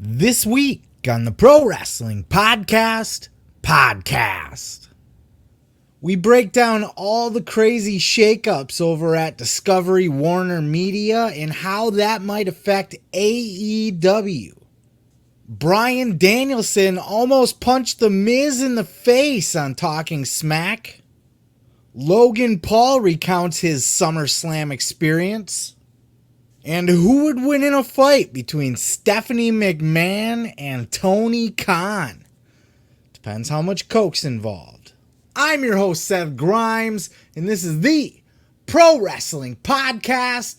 This week on the Pro Wrestling Podcast, we break down all the crazy shakeups over at Discovery Warner Media and how that might affect AEW. Bryan Danielson almost punched The Miz in the face on Talking Smack. Logan Paul recounts his SummerSlam experience. And who would win in a fight between Stephanie McMahon and Tony Khan? Depends how much coke's involved. I'm your host, Seth Grimes, and this is the Pro Wrestling Podcast.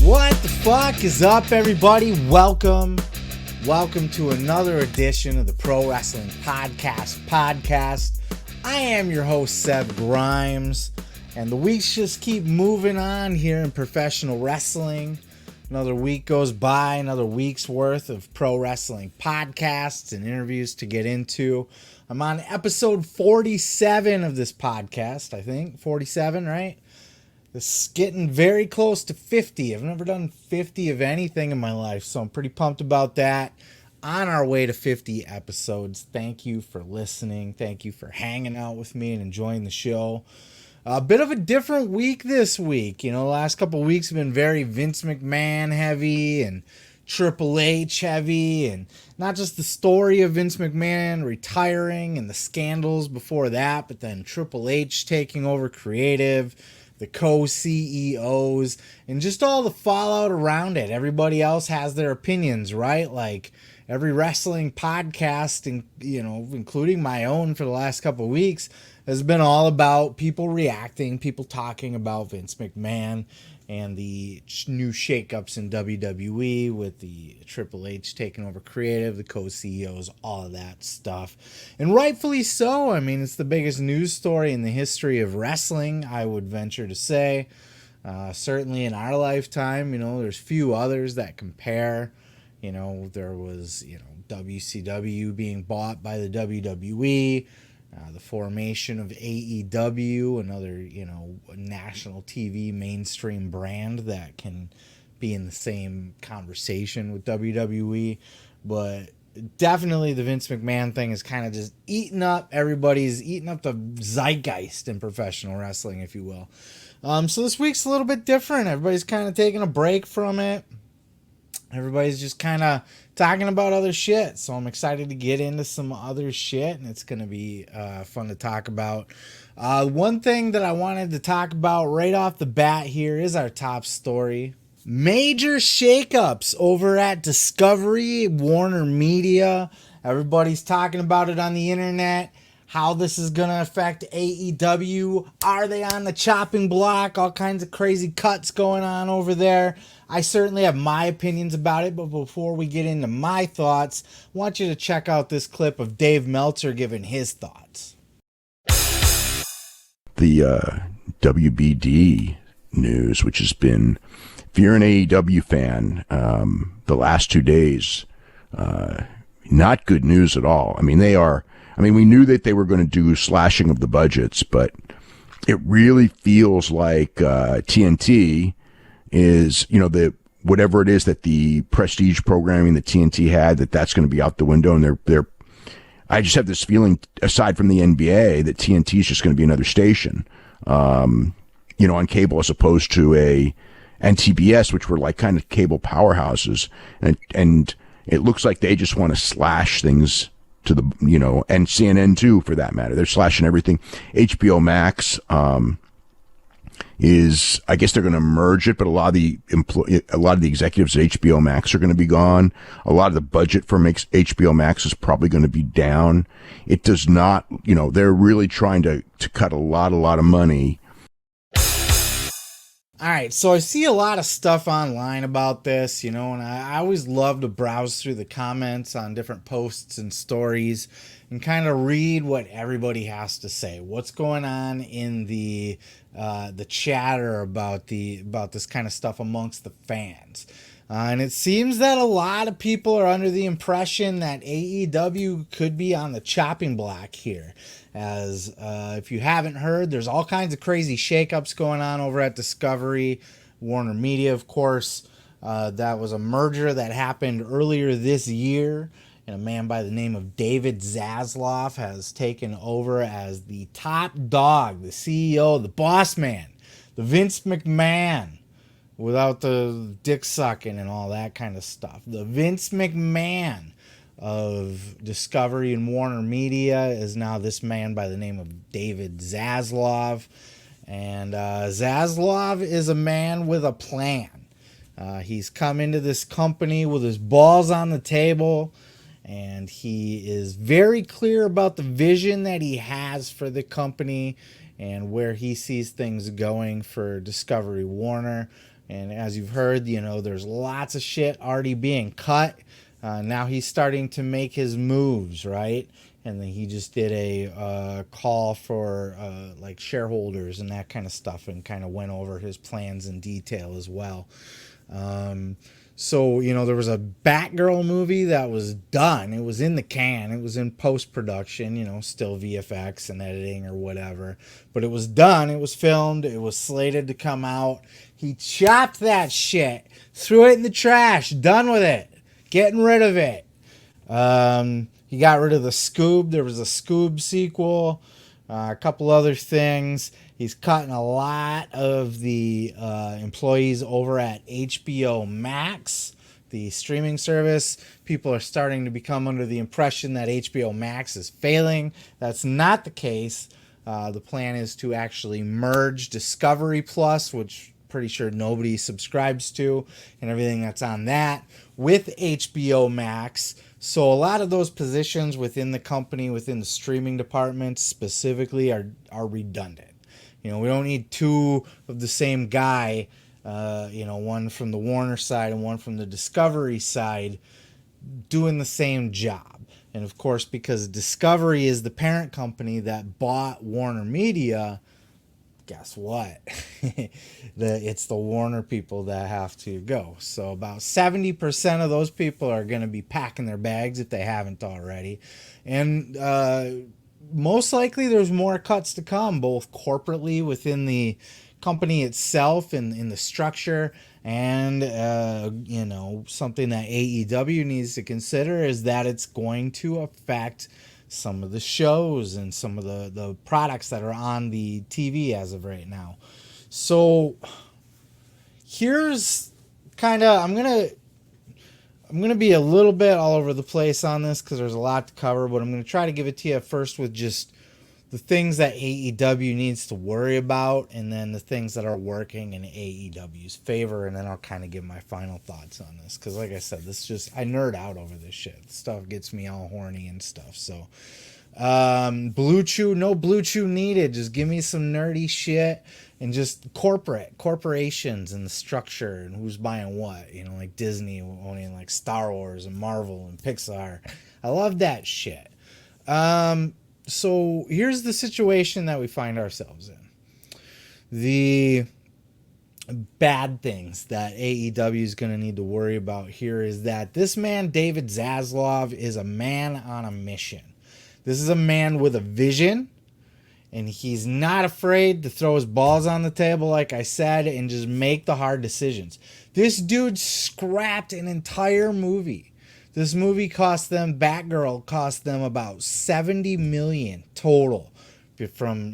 What the fuck is up, everybody? Welcome to another edition of the Pro Wrestling Podcast. I am your host, Seth Grimes, and the weeks just keep moving on here in professional wrestling. Another week goes by, another week's worth of pro wrestling podcasts and interviews to get into. I'm on episode 47 of this podcast, I think. 47, right? This is getting very close to 50. I've never done 50 of anything in my life, so I'm pretty pumped about that. On our way to 50 episodes. Thank you for listening. Thank you for hanging out with me and enjoying the show. A bit of a different week this week. You know, the last couple of weeks have been very Vince McMahon heavy and Triple H heavy, and not just the story of Vince McMahon retiring and the scandals before that, but then Triple H taking over creative, the co-CEOs, and just all the fallout around it. Everybody else has their opinions, right? Like every wrestling podcast, and including my own for the last couple of weeks, has been all about people reacting, people talking about Vince McMahon and the new shakeups in WWE with the Triple H taking over creative, the co-CEOs, all of that stuff. And rightfully so. I mean, it's the biggest news story in the history of wrestling, I would venture to say. Certainly in our lifetime, there's few others that compare. There was, WCW being bought by the WWE. The formation of AEW, another, national TV mainstream brand that can be in the same conversation with WWE. But definitely the Vince McMahon thing is kind of just eating up the zeitgeist in professional wrestling, if you will. So this week's a little bit different. Everybody's kind of taking a break from it. Everybody's just kind of talking about other shit. So I'm excited to get into some other shit, and it's going to be fun to talk about. One thing that I wanted to talk about right off the bat here is our top story. Major shakeups over at Discovery Warner Media. Everybody's talking about it on the internet. How this is going to affect AEW. Are they on the chopping block? All kinds of crazy cuts going on over there. I certainly have my opinions about it, but before we get into my thoughts, I want you to check out this clip of Dave Meltzer giving his thoughts. The WBD news, which has been, if you're an AEW fan, the last 2 days, not good news at all. I mean, we knew that they were going to do slashing of the budgets, but it really feels like TNT is, whatever it is that the prestige programming that TNT had, that's going to be out the window. And I just have this feeling, aside from the NBA, that TNT is just going to be another station, on cable, as opposed to and TBS, which were like kind of cable powerhouses. And it looks like they just want to slash things to the, and CNN too, for that matter. They're slashing everything. HBO Max, I guess they're going to merge it, but a lot of the executives at HBO Max are going to be gone. A lot of the budget for HBO Max is probably going to be down. It does not, they're really trying to cut a lot of money. All right, so I see a lot of stuff online about this, and I always love to browse through the comments on different posts and stories and kind of read what everybody has to say. What's going on in the the chatter about this kind of stuff amongst the fans. And it seems that a lot of people are under the impression that AEW could be on the chopping block here. As if you haven't heard, there's all kinds of crazy shakeups going on over at Discovery, Warner Media, of course. That was a merger that happened earlier this year. And a man by the name of David Zaslav has taken over as the top dog, the CEO, the boss man, the Vince McMahon, without the dick sucking and all that kind of stuff. The Vince McMahon of Discovery and Warner Media is now this man by the name of David Zaslav. And Zaslav is a man with a plan. He's come into this company with his balls on the table, and he is very clear about the vision that he has for the company and where he sees things going for Discovery Warner. And as you've heard, there's lots of shit already being cut. Now he's starting to make his moves, right? And then he just did a call for like shareholders and that kind of stuff, and kind of went over his plans in detail as well. So, there was a Batgirl movie that was done. It was in the can. It was in post-production, still VFX and editing or whatever. But it was done. It was filmed. It was slated to come out. He chopped that shit, threw it in the trash, done with it, getting rid of it. He got rid of the Scoob. There was a Scoob sequel, a couple other things. He's cutting a lot of the employees over at HBO Max, the streaming service. People are starting to become under the impression that HBO Max is failing. That's not the case. The plan is to actually merge Discovery Plus, which pretty sure nobody subscribes to, and everything that's on that, with HBO Max. So a lot of those positions within the company, within the streaming department specifically, are redundant. We don't need two of the same guy, one from the Warner side and one from the Discovery side, doing the same job. And of course, because Discovery is the parent company that bought Warner Media, guess what? It's the Warner people that have to go. So about 70% of those people are going to be packing their bags if they haven't already. And most likely there's more cuts to come, both corporately within the company itself and in the structure, and something that AEW needs to consider is that it's going to affect some of the shows and some of the products that are on the TV as of right now. So here's kind of, I'm gonna be a little bit all over the place on this because there's a lot to cover, but I'm gonna try to give it to you first with just the things that AEW needs to worry about, and then the things that are working in AEW's favor, and then I'll kind of give my final thoughts on this. Because like I said, I nerd out over this shit. This stuff gets me all horny and stuff. So, Blue Chew, no Blue Chew needed. Just give me some nerdy shit, and just corporations and the structure and who's buying what. Like Disney owning like Star Wars and Marvel and Pixar. I love that shit. So here's the situation that we find ourselves in. The bad things that AEW is going to need to worry about here is that this man, David Zaslav, is a man on a mission. This is a man with a vision, and he's not afraid to throw his balls on the table, like I said, and just make the hard decisions. This dude scrapped an entire movie. This movie Batgirl cost them about $70 million total, from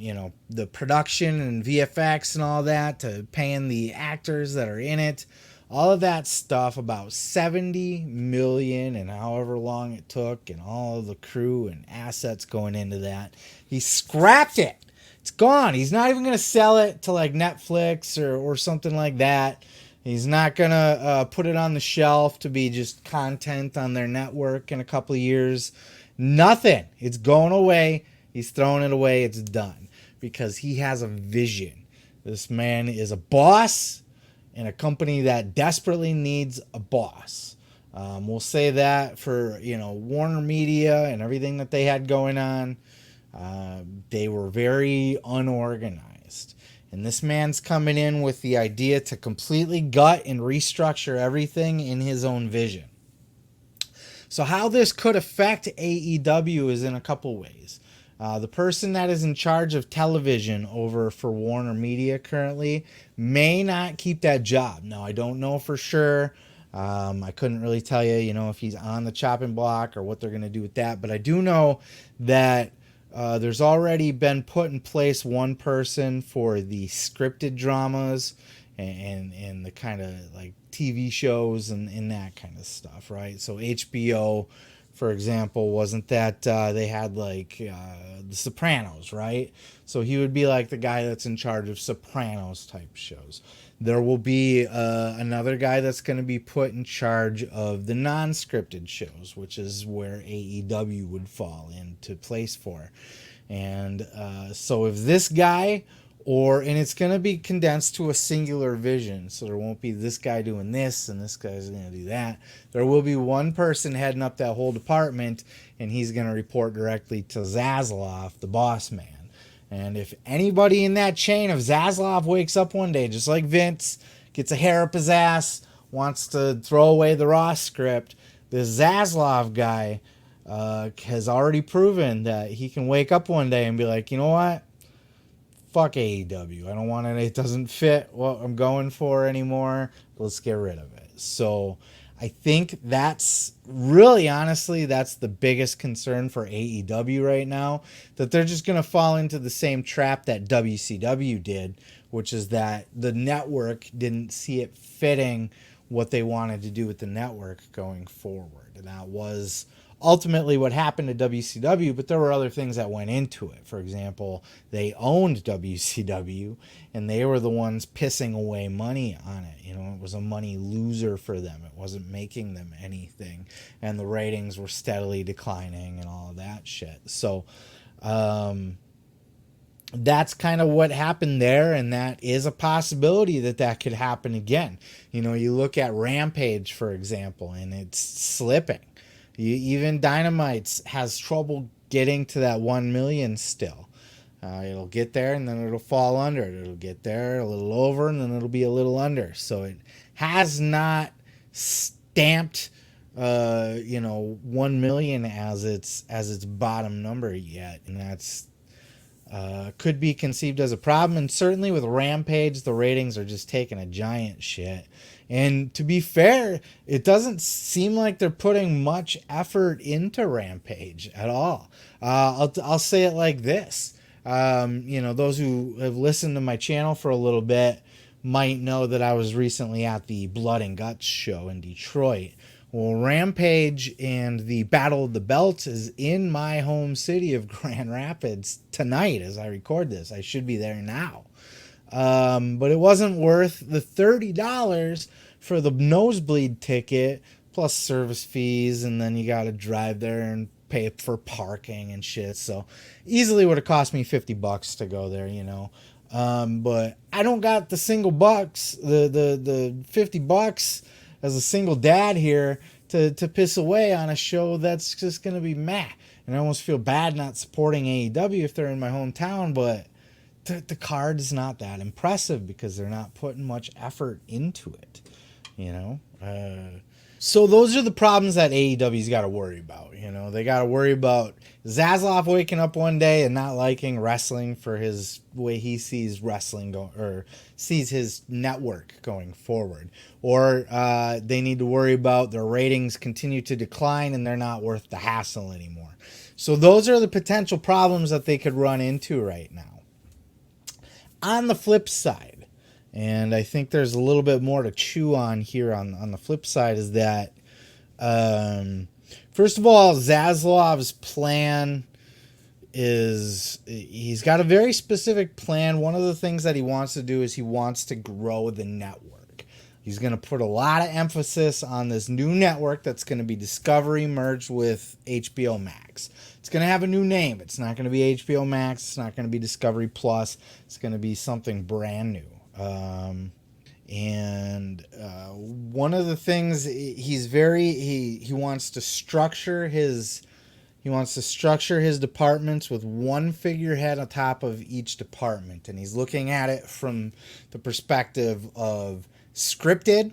the production and VFX and all that to paying the actors that are in it, all of that stuff. About $70 million, and however long it took, and all of the crew and assets going into that. He scrapped it. It's gone. He's not even going to sell it to like Netflix or something like that. He's not going to put it on the shelf to be just content on their network in a couple of years. Nothing. It's going away. He's throwing it away. It's done. Because he has a vision. This man is a boss in a company that desperately needs a boss. We'll say that for, Warner Media and everything that they had going on. They were very unorganized. And this man's coming in with the idea to completely gut and restructure everything in his own vision. So how this could affect AEW is in a couple ways. The person that is in charge of television over for Warner Media currently may not keep that job. Now, I don't know for sure. I couldn't really tell you, if he's on the chopping block or what they're going to do with that. But I do know that there's already been put in place one person for the scripted dramas and the kind of like TV shows and that kind of stuff, right? So HBO, for example, wasn't that they had like The Sopranos, right? So he would be like the guy that's in charge of Sopranos type shows. There will be another guy that's going to be put in charge of the non-scripted shows, which is where AEW would fall into place for. And so if this guy, and it's going to be condensed to a singular vision, so there won't be this guy doing this and this guy's going to do that. There will be one person heading up that whole department, and he's going to report directly to Zaslav, the boss man. And if anybody in that chain of Zaslav wakes up one day, just like Vince, gets a hair up his ass, wants to throw away the Raw script, this Zaslav guy has already proven that he can wake up one day and be like, you know what? Fuck AEW. I don't want it. It doesn't fit what I'm going for anymore. Let's get rid of it. So I think that's really, honestly, that's the biggest concern for AEW right now, that they're just going to fall into the same trap that WCW did, which is that the network didn't see it fitting what they wanted to do with the network going forward. And that was ultimately what happened to WCW, but there were other things that went into it. For example, they owned WCW, and they were the ones pissing away money on it. It was a money loser for them. It wasn't making them anything, and the ratings were steadily declining and all of that shit. So that's kind of what happened there, and that is a possibility that could happen again. You look at Rampage, for example, and it's slipping. Even Dynamite has trouble getting to that 1 million still. It'll get there and then it'll fall under it. It'll get there a little over and then it'll be a little under. So it has not stamped, 1 million as its bottom number yet, and that's could be conceived as a problem. And certainly with Rampage, the ratings are just taking a giant shit. And to be fair, it doesn't seem like they're putting much effort into Rampage at all. I'll say it like this. Those who have listened to my channel for a little bit might know that I was recently at the Blood and Guts show in Detroit. Well, Rampage and the Battle of the Belts is in my home city of Grand Rapids tonight as I record this. I should be there now. But it wasn't worth the $30 for the nosebleed ticket plus service fees, and then you got to drive there and pay for parking and shit. So easily would have cost me $50 to go there, but I don't got the single bucks, the $50 as a single dad here to piss away on a show that's just going to be meh. And I almost feel bad not supporting AEW if they're in my hometown, but the card is not that impressive because they're not putting much effort into it, So those are the problems that AEW's got to worry about. They got to worry about Zaslav waking up one day and not liking wrestling for his way he sees wrestling or sees his network going forward. Or they need to worry about their ratings continue to decline and they're not worth the hassle anymore. So those are the potential problems that they could run into right now. On the flip side, and I think there's a little bit more to chew on here on the flip side, is that, first of all, Zaslav's plan is, he's got a very specific plan. One of the things that he wants to do is he wants to grow the network. He's going to put a lot of emphasis on this new network that's going to be Discovery merged with HBO Max. It's going to have a new name. It's not going to be HBO Max. It's not going to be Discovery Plus. It's going to be something brand new. One of the things he wants to structure his He wants to structure his departments with one figurehead on top of each department. And he's looking at it from the perspective of scripted,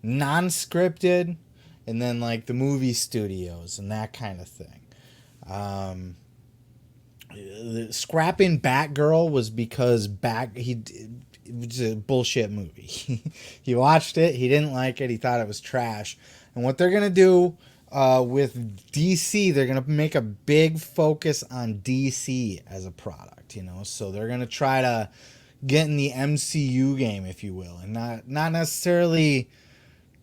non-scripted, and then like the movie studios and that kind of thing. Scrapping Batgirl was because it was a bullshit movie. He watched it, he didn't like it, he thought it was trash. And what they're gonna do with DC, they're gonna make a big focus on DC as a product, you know. So they're gonna try to get in the MCU game, if you will, and not necessarily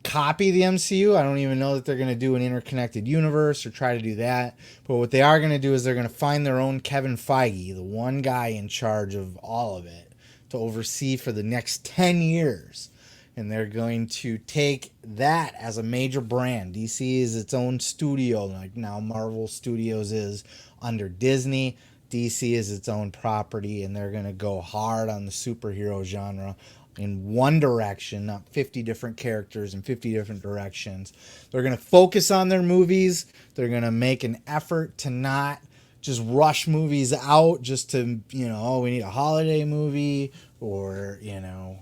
copy the MCU. I don't even know that they're going to do an interconnected universe or try to do that. But what they are going to do is they're going to find their own Kevin Feige, the one guy in charge of all of it, to oversee for the next 10 years. And they're going to take that as a major brand. DC is its own studio, like now Marvel Studios is under Disney. DC is its own property, and they're going to go hard on the superhero genre in one direction, not 50 different characters in 50 different directions. They're going to focus on their movies. They're going to make an effort to not just rush movies out just to, you know, oh, we need a holiday movie, or, you know,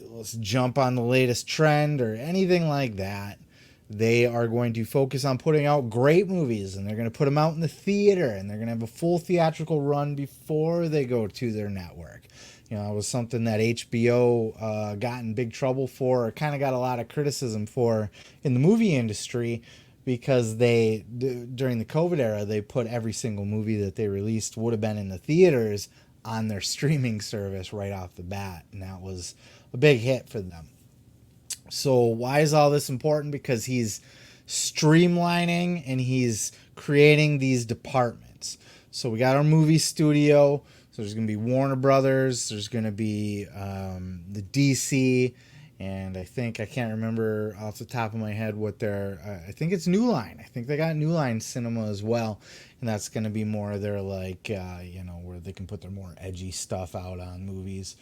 let's jump on the latest trend or anything like that. They are going to focus on putting out great movies, and they're going to put them out in the theater, and they're going to have a full theatrical run before they go to their network. You know, it was something that HBO got in big trouble for, or kind of got a lot of criticism for in the movie industry, because during the COVID era, they put every single movie that they released would have been in the theaters on their streaming service right off the bat, and that was a big hit for them. So why is all this important? Because he's streamlining and he's creating these departments. So we got our movie studio. So there's going to be Warner Brothers. There's going to be the DC. And I can't remember off the top of my head what their, I think it's New Line. I think they got New Line Cinema as well. And that's going to be more their like, you know, where they can put their more edgy stuff out on movies.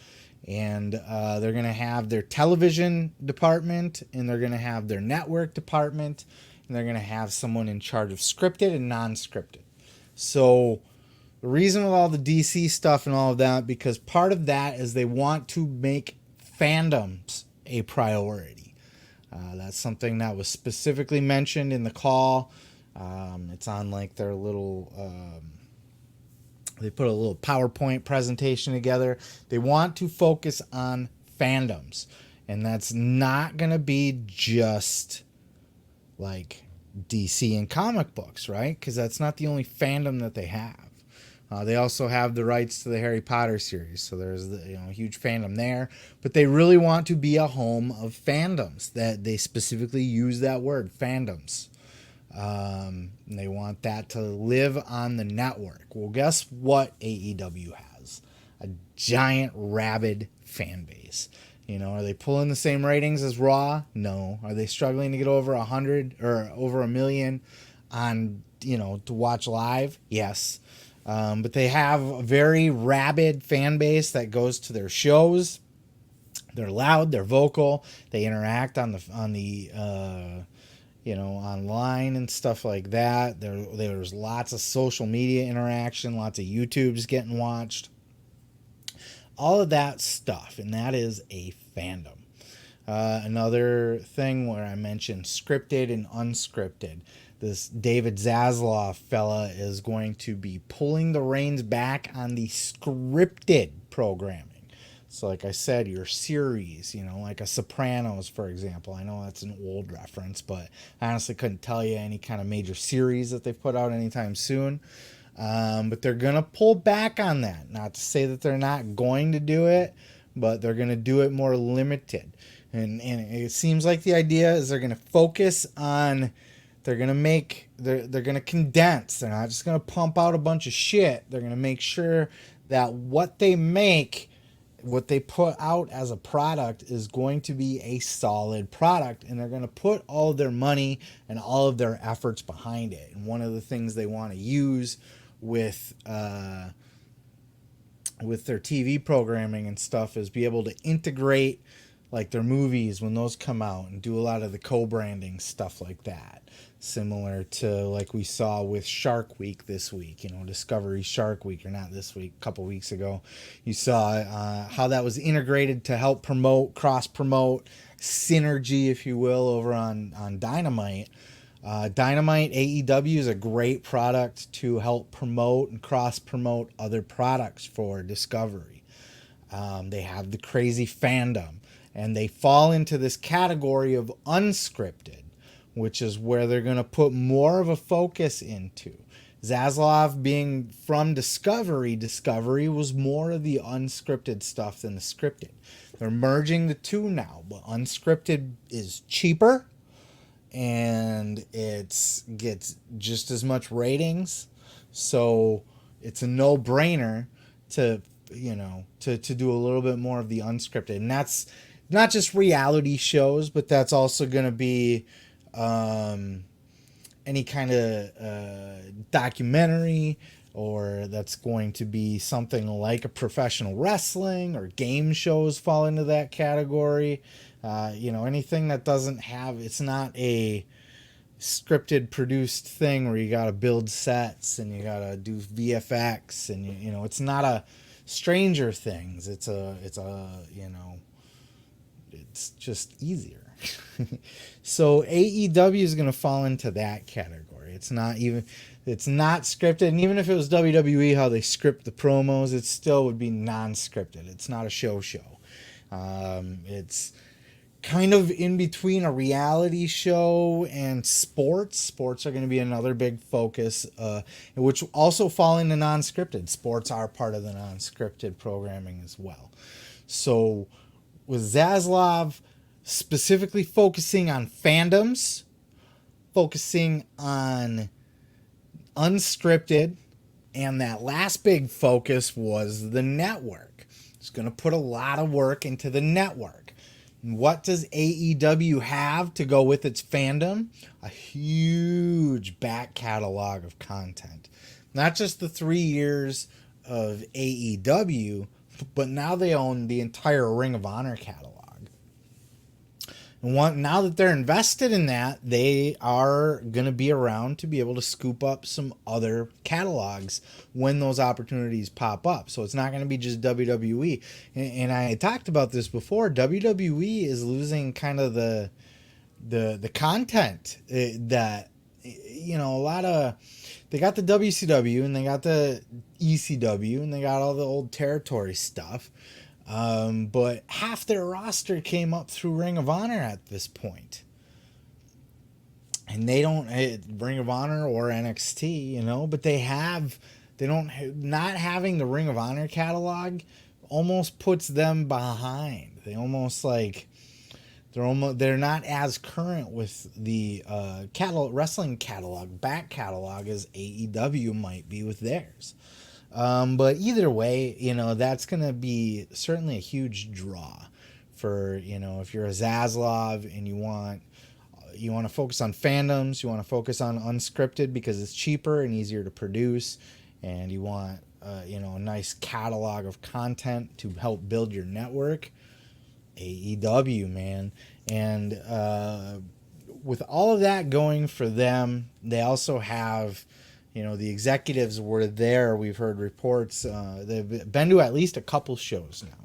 And they're going to have their television department, and they're going to have their network department, and they're going to have someone in charge of scripted and non-scripted. So the reason with all the DC stuff and all of that, because part of that is they want to make fandoms a priority. That's something that was specifically mentioned in the call. It's on like their little... they put a little PowerPoint presentation together. They want to focus on fandoms. And that's not going to be just like DC and comic books, right? Because that's not the only fandom that they have. They also have the rights to the Harry Potter series. So there's a huge fandom there. But they really want to be a home of fandoms. That they specifically use that word, fandoms. And they want that to live on the network. Well, guess what AEW has? A giant, rabid fan base. You know, are they pulling the same ratings as Raw? No. Are they struggling to get over 100 or over 1 million on, to watch live? Yes. But they have a very rabid fan base that goes to their shows. They're loud, they're vocal, they interact on the online and stuff like that. There's lots of social media interaction, lots of YouTubes getting watched. All of that stuff, and that is a fandom. Another thing where I mentioned scripted and unscripted. This David Zaslav fella is going to be pulling the reins back on the scripted programming. So like I said, your series, like a Sopranos, for example. I know that's an old reference, but I honestly couldn't tell you any kind of major series that they've put out anytime soon. But they're going to pull back on that. Not to say that they're not going to do it, but they're going to do it more limited. And it seems like the idea is they're going to focus on... They're going to condense. They're not just going to pump out a bunch of shit. They're going to make sure that what they make, what they put out as a product is going to be a solid product. And they're going to put all of their money and all of their efforts behind it. And one of the things they want to use with their TV programming and stuff is be able to integrate like their movies when those come out, and do a lot of the co-branding stuff like that. Similar to like we saw with Shark Week this week, Discovery Shark Week, or not this week, a couple weeks ago. You saw how that was integrated to help promote, cross-promote, synergy, if you will, over on Dynamite. Dynamite AEW is a great product to help promote and cross-promote other products for Discovery. They have the crazy fandom, and they fall into this category of unscripted, which is where they're going to put more of a focus into. Zaslav being from Discovery was more of the unscripted stuff than the scripted. They're merging the two now, but unscripted is cheaper, and it gets just as much ratings, so it's a no-brainer to do a little bit more of the unscripted. And that's not just reality shows, but that's also going to be any kind of documentary, or that's going to be something like a professional wrestling, or game shows fall into that category. Anything that doesn't have, it's not a scripted produced thing where you got to build sets and you got to do VFX, and it's not a Stranger Things. It's just easier. So AEW is going to fall into that category. It's not scripted, and even if it was WWE, how they script the promos, it still would be non-scripted. It's not a show. It's kind of in between a reality show and sports. Sports are going to be another big focus, which also fall into non-scripted. Sports are part of the non-scripted programming as well. So with Zaslav specifically focusing on fandoms, focusing on unscripted, and that last big focus was the network. It's going to put a lot of work into the network. And what does AEW have to go with its fandom? A huge back catalog of content. Not just the 3 years of AEW, but now they own the entire Ring of Honor catalog. And now that they're invested in that, they are going to be around to be able to scoop up some other catalogs when those opportunities pop up. So it's not going to be just WWE. And I talked about this before. WWE is losing kind of the content that, a lot of, they got the WCW and they got the ECW and they got all the old territory stuff. But half their roster came up through Ring of Honor at this point. And they don't, Ring of Honor or NXT, but not having the Ring of Honor catalog almost puts them behind. They almost they're not as current with the wrestling catalog, back catalog, as AEW might be with theirs. But either way, that's going to be certainly a huge draw for, if you're a Zaslav and you want to focus on fandoms, you want to focus on unscripted because it's cheaper and easier to produce, and you want, a nice catalog of content to help build your network. AEW, man. And, with all of that going for them, they also have, the executives were there. We've heard reports. They've been to at least a couple shows now.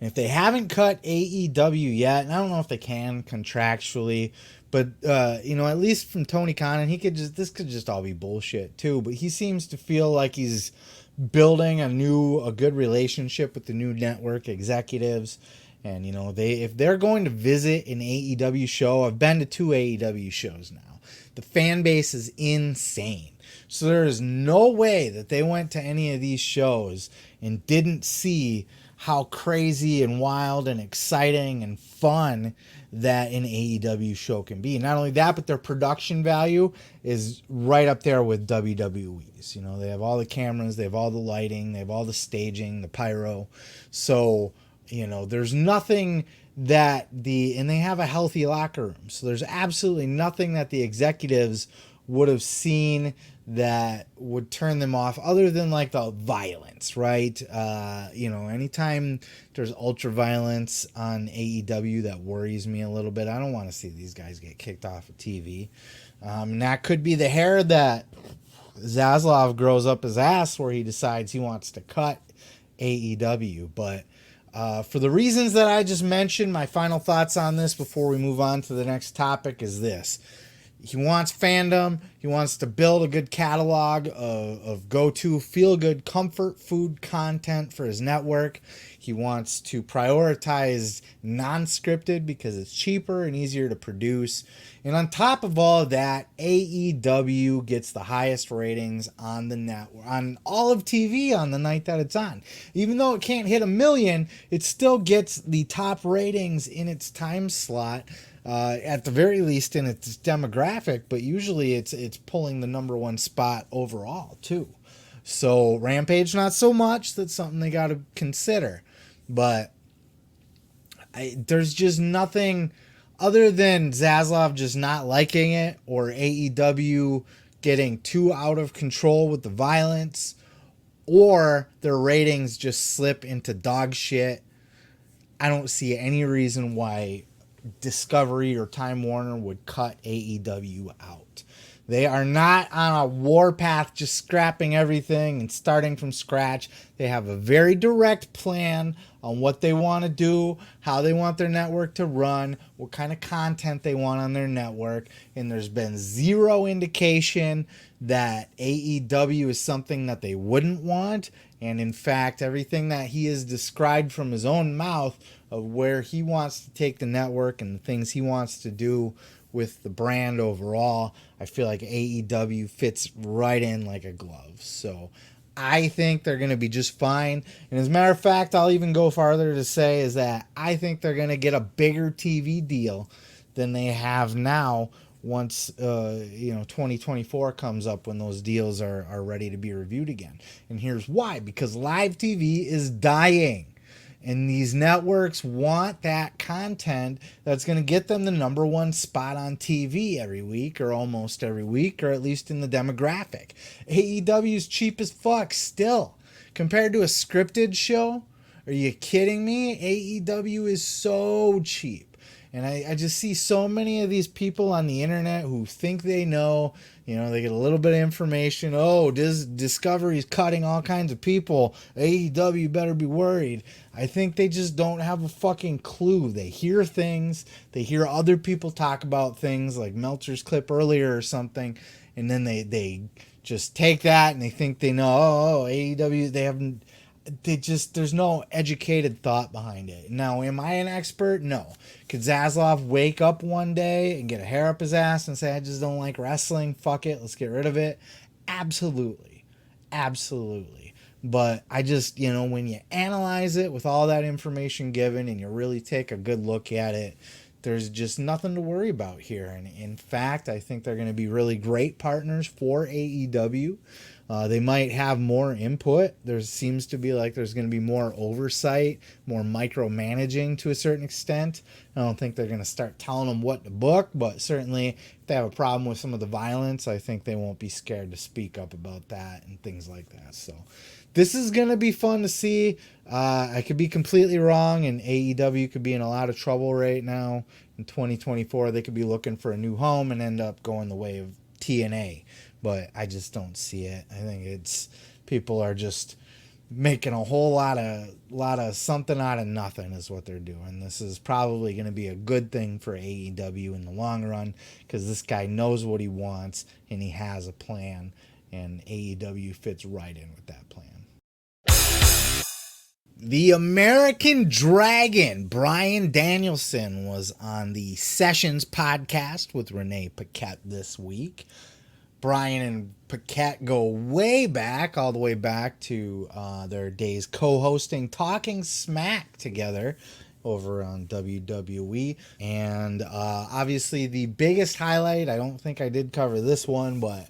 And if they haven't cut AEW yet, and I don't know if they can contractually, but, at least from Tony Khan, this could just all be bullshit too, but he seems to feel like he's building a good relationship with the new network executives. And, if they're going to visit an AEW show, I've been to 2 AEW shows now. The fan base is insane. So there is no way that they went to any of these shows and didn't see how crazy and wild and exciting and fun that an AEW show can be. Not only that, but their production value is right up there with WWE's. They have all the cameras, they have all the lighting, they have all the staging, the pyro. So, there's nothing and they have a healthy locker room. So there's absolutely nothing that the executives would have seen that would turn them off other than like the violence, right? Anytime there's ultra violence on AEW, that worries me a little bit. I don't want to see these guys get kicked off of TV. And that could be the hair that Zaslav grows up his ass where he decides he wants to cut AEW. But for the reasons that I just mentioned, my final thoughts on this before we move on to the next topic is this. He wants fandom. He wants to build a good catalog of go-to feel-good comfort food content for his network. He wants to prioritize non-scripted because it's cheaper and easier to produce. And on top of all of that, AEW gets the highest ratings on the network, on all of TV on the night that it's on. Even though it can't hit 1 million, it still gets the top ratings in its time slot. At the very least in its demographic, but usually it's pulling the number one spot overall too. So Rampage, not so much. That's something they got to consider. But there's just nothing other than Zaslav just not liking it or AEW getting too out of control with the violence or their ratings just slip into dog shit. I don't see any reason why Discovery or Time Warner would cut AEW out. They are not on a warpath just scrapping everything and starting from scratch. They have a very direct plan on what they want to do, how they want their network to run, what kind of content they want on their network, and there's been zero indication that AEW is something that they wouldn't want. And in fact, everything that he has described from his own mouth of where he wants to take the network and the things he wants to do with the brand overall, I feel like AEW fits right in like a glove. So I think they're going to be just fine. And as a matter of fact, I'll even go farther to say is that I think they're going to get a bigger TV deal than they have now once 2024 comes up when those deals are ready to be reviewed again. And here's why. Because live TV is dying. And these networks want that content that's going to get them the number one spot on TV every week or almost every week, or at least in the demographic. AEW is cheap as fuck still. Compared to a scripted show, are you kidding me? AEW is so cheap. And I just see so many of these people on the internet who think they know, they get a little bit of information. Oh, Discovery's cutting all kinds of people. AEW better be worried. I think they just don't have a fucking clue. They hear things. They hear other people talk about things like Meltzer's clip earlier or something. And then they just take that and they think they know, AEW, there's no educated thought behind it. Now, am I an expert? No. Could Zaslav wake up one day and get a hair up his ass and say, I just don't like wrestling? Fuck it. Let's get rid of it. Absolutely. Absolutely. But I just, when you analyze it with all that information given and you really take a good look at it, there's just nothing to worry about here. And in fact, I think they're going to be really great partners for AEW. They might have more input. There seems to be like there's going to be more oversight, more micromanaging to a certain extent. I don't think they're going to start telling them what to book, but certainly if they have a problem with some of the violence, I think they won't be scared to speak up about that and things like that. So this is going to be fun to see. I could be completely wrong, and AEW could be in a lot of trouble right now. In 2024, they could be looking for a new home and end up going the way of TNA. But I just don't see it. I think people are just making a whole lot of something out of nothing is what they're doing. This is probably going to be a good thing for AEW in the long run because this guy knows what he wants and he has a plan, and AEW fits right in with that plan. The American Dragon, Bryan Danielson, was on the Sessions podcast with Renee Paquette this week. Bryan and Paquette go way back, all the way back to their days co-hosting Talking Smack together over on WWE. And obviously the biggest highlight, I don't think I did cover this one, but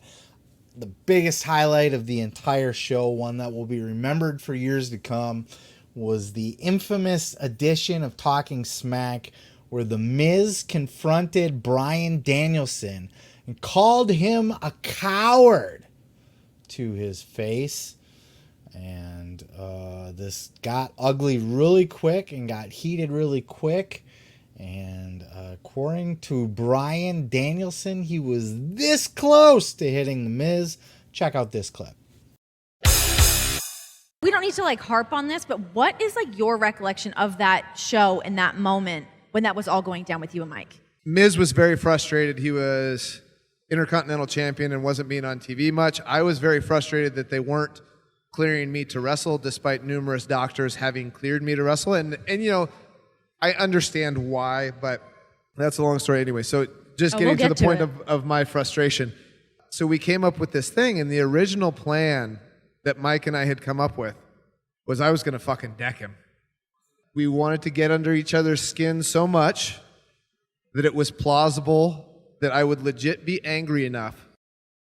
the biggest highlight of the entire show, one that will be remembered for years to come, was the infamous edition of Talking Smack where The Miz confronted Bryan Danielson and called him a coward. to his face. And this got ugly really quick and got heated really quick. And according to Bryan Danielson, he was this close to hitting The Miz. Check out this clip. We don't need to like harp on this, but what is like your recollection of that show and that moment when that was all going down with you and Mike? Miz was very frustrated. He was Intercontinental Champion and wasn't being on TV much. I was very frustrated that they weren't clearing me to wrestle, despite numerous doctors having cleared me to wrestle. And you know, I understand why, but that's a long story anyway. So just getting to the point of my frustration. So we came up with this thing, and the original plan that Mike and I had come up with was I was going to fucking deck him. We wanted to get under each other's skin so much that it was plausible that I would legit be angry enough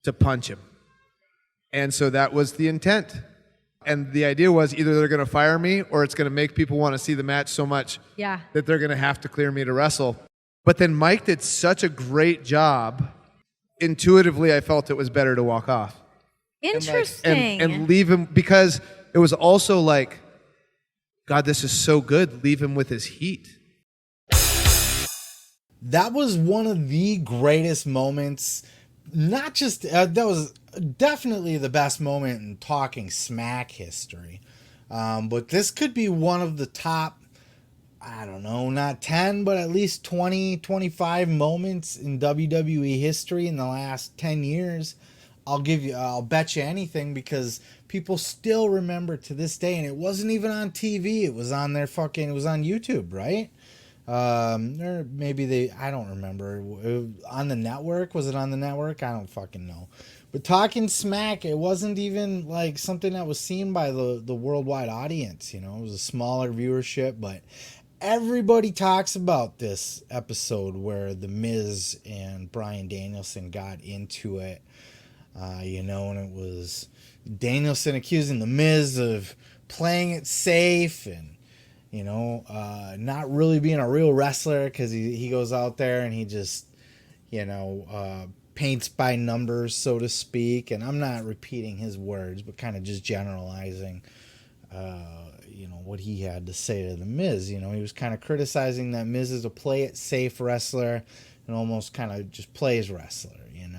to punch him. And so that was the intent. And the idea was either they're going to fire me or it's going to make people want to see the match so much that they're going to have to clear me to wrestle. But then Mike did such a great job. Intuitively, I felt it was better to walk off. Interesting. And leave him, because it was also like, God, this is so good. Leave him with his heat. That was one of the greatest moments. Not just, that was definitely the best moment in Talking Smack history. But this could be one of the top, I don't know, not 10, but at least 20, 25 moments in WWE history in the last 10 years. I'll bet you anything, because people still remember to this day, and it wasn't even on TV. It was on it was on YouTube, right? Or maybe I don't remember. On the network? Was it on the network? I don't fucking know. But Talking Smack, it wasn't even like something that was seen by the worldwide audience, you know? It was a smaller viewership, but everybody talks about this episode where The Miz and Bryan Danielson got into it. And it was Danielson accusing The Miz of playing it safe and, not really being a real wrestler, because he goes out there and he just, paints by numbers, so to speak. And I'm not repeating his words, but kind of just generalizing, what he had to say to The Miz. He was kind of criticizing that Miz is a play it safe wrestler and almost kind of just plays wrestler, and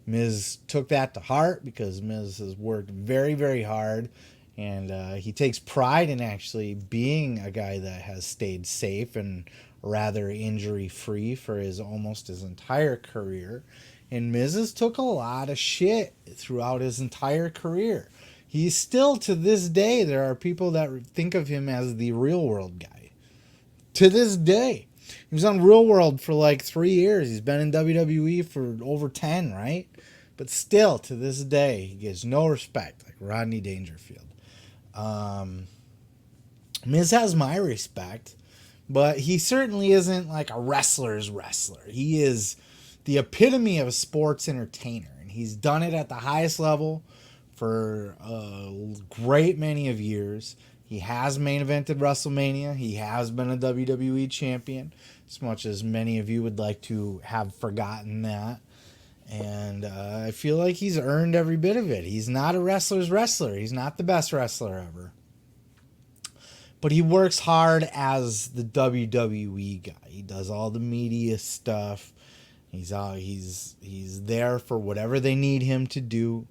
Miz took that to heart, because Miz has worked very, very hard, and he takes pride in actually being a guy that has stayed safe and rather injury-free for almost his entire career. And Miz has took a lot of shit throughout his entire career. He's still, to this day, there are people that think of him as the Real World guy. To this day. He was on Real World for like 3 years. He's been in WWE for over 10, right? But still, to this day, he gets no respect, like Rodney Dangerfield. Miz has my respect, but he certainly isn't like a wrestler's wrestler. He is the epitome of a sports entertainer, and he's done it at the highest level for a great many of years. He has main evented WrestleMania. He has been a WWE champion, as much as many of you would like to have forgotten that. And I feel like he's earned every bit of it. He's not a wrestler's wrestler. He's not the best wrestler ever. But he works hard as the WWE guy. He does all the media stuff. He's there for whatever they need him to do.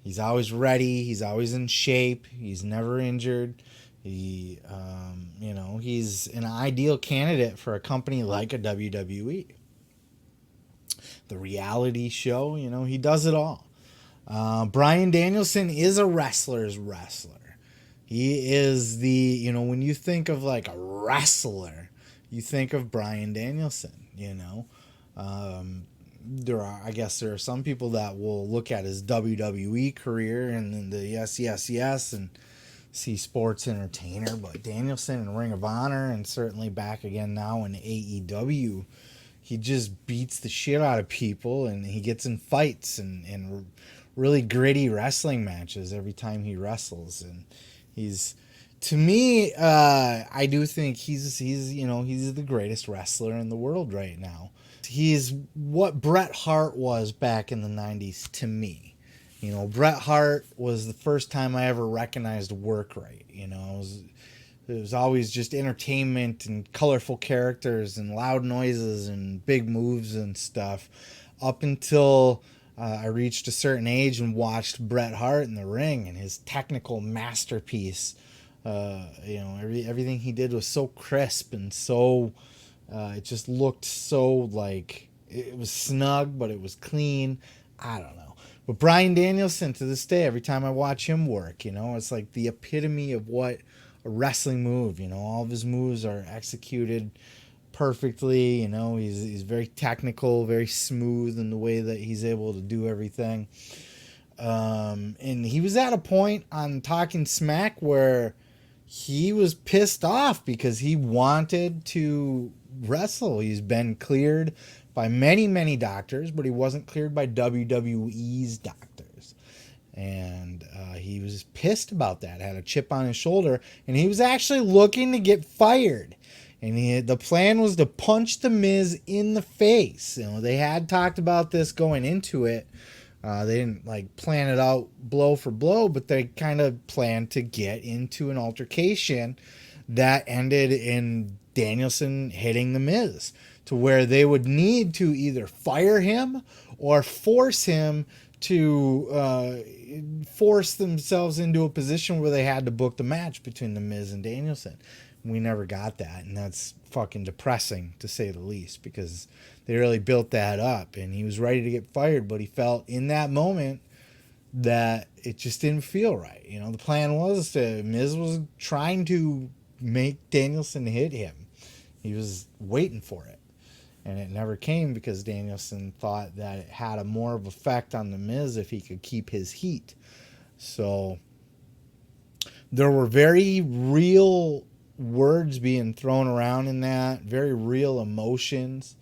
He's always ready. He's always in shape. He's never injured. He's an ideal candidate for a company like a WWE. The reality show, he does it all. Bryan Danielson is a wrestler's wrestler. He is when you think of like a wrestler, you think of Bryan Danielson, there are some people that will look at his WWE career and then the yes, and see sports entertainer, but Danielson in Ring of Honor, and certainly back again now in AEW, he just beats the shit out of people, and he gets in fights and really gritty wrestling matches every time he wrestles. And to me, I do think he's the greatest wrestler in the world right now. He's what Bret Hart was back in the 90s to me. You know, Bret Hart was the first time I ever recognized work right. You know, it was always just entertainment and colorful characters and loud noises and big moves and stuff up until I reached a certain age and watched Bret Hart in the ring and his technical masterpiece. You know, everything he did was so crisp and so it just looked so like it was snug, but it was clean. I don't know. But Bryan Danielson, to this day, every time I watch him work, you know, it's like the epitome of what a wrestling move. You know, all of his moves are executed perfectly. You know, he's very technical, very smooth in the way that he's able to do everything. And he was at a point on Talking Smack where he was pissed off because he wanted to wrestle. He's been cleared by many, many doctors, but he wasn't cleared by WWE's doctors. And he was pissed about that, had a chip on his shoulder, and he was actually looking to get fired. And the plan was to punch The Miz in the face. You know, they had talked about this going into it. They didn't like plan it out blow for blow, but they kind of planned to get into an altercation that ended in Danielson hitting The Miz, to where they would need to either fire him or force him to force themselves into a position where they had to book the match between The Miz and Danielson. We never got that, and that's fucking depressing, to say the least, because they really built that up, and he was ready to get fired, but he felt in that moment that it just didn't feel right. You know, the plan was Miz was trying to make Danielson hit him. He was waiting for it, and it never came because Danielson thought that it had a more of effect on The Miz if he could keep his heat. So there were very real words being thrown around in that, very real emotions,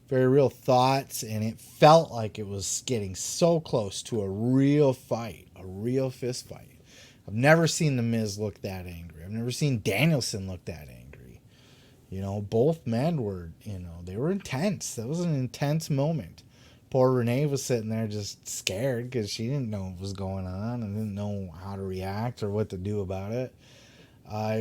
very real thoughts, and it felt like it was getting so close to a real fight, a real fist fight. I've never seen The Miz look that angry. I've never seen Danielson look that angry. You know, both men were, you know, they were intense. That was an intense moment. Poor Renee was sitting there just scared because she didn't know what was going on and didn't know how to react or what to do about it.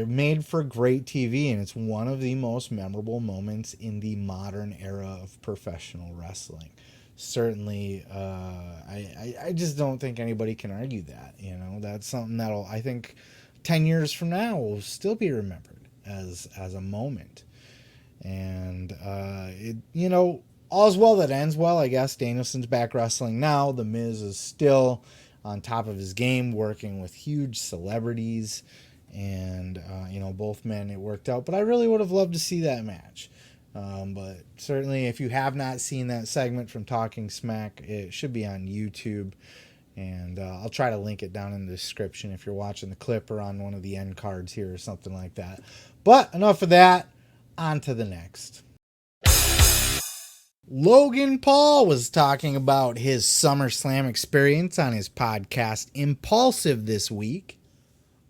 Made for great TV, and it's one of the most memorable moments in the modern era of professional wrestling. Certainly, I just don't think anybody can argue that. You know, that's something that'll, I think, 10 years from now will still be remembered as a moment. And it, you know, all's well that ends well. I guess Danielson's back wrestling now. The Miz is still on top of his game, working with huge celebrities. And, you know, both men, it worked out. But I really would have loved to see that match. But certainly, if you have not seen that segment from Talking Smack, it should be on YouTube. And I'll try to link it down in the description if you're watching the clip or on one of the end cards here or something like that. But enough of that. On to the next. Logan Paul was talking about his SummerSlam experience on his podcast Impulsive this week.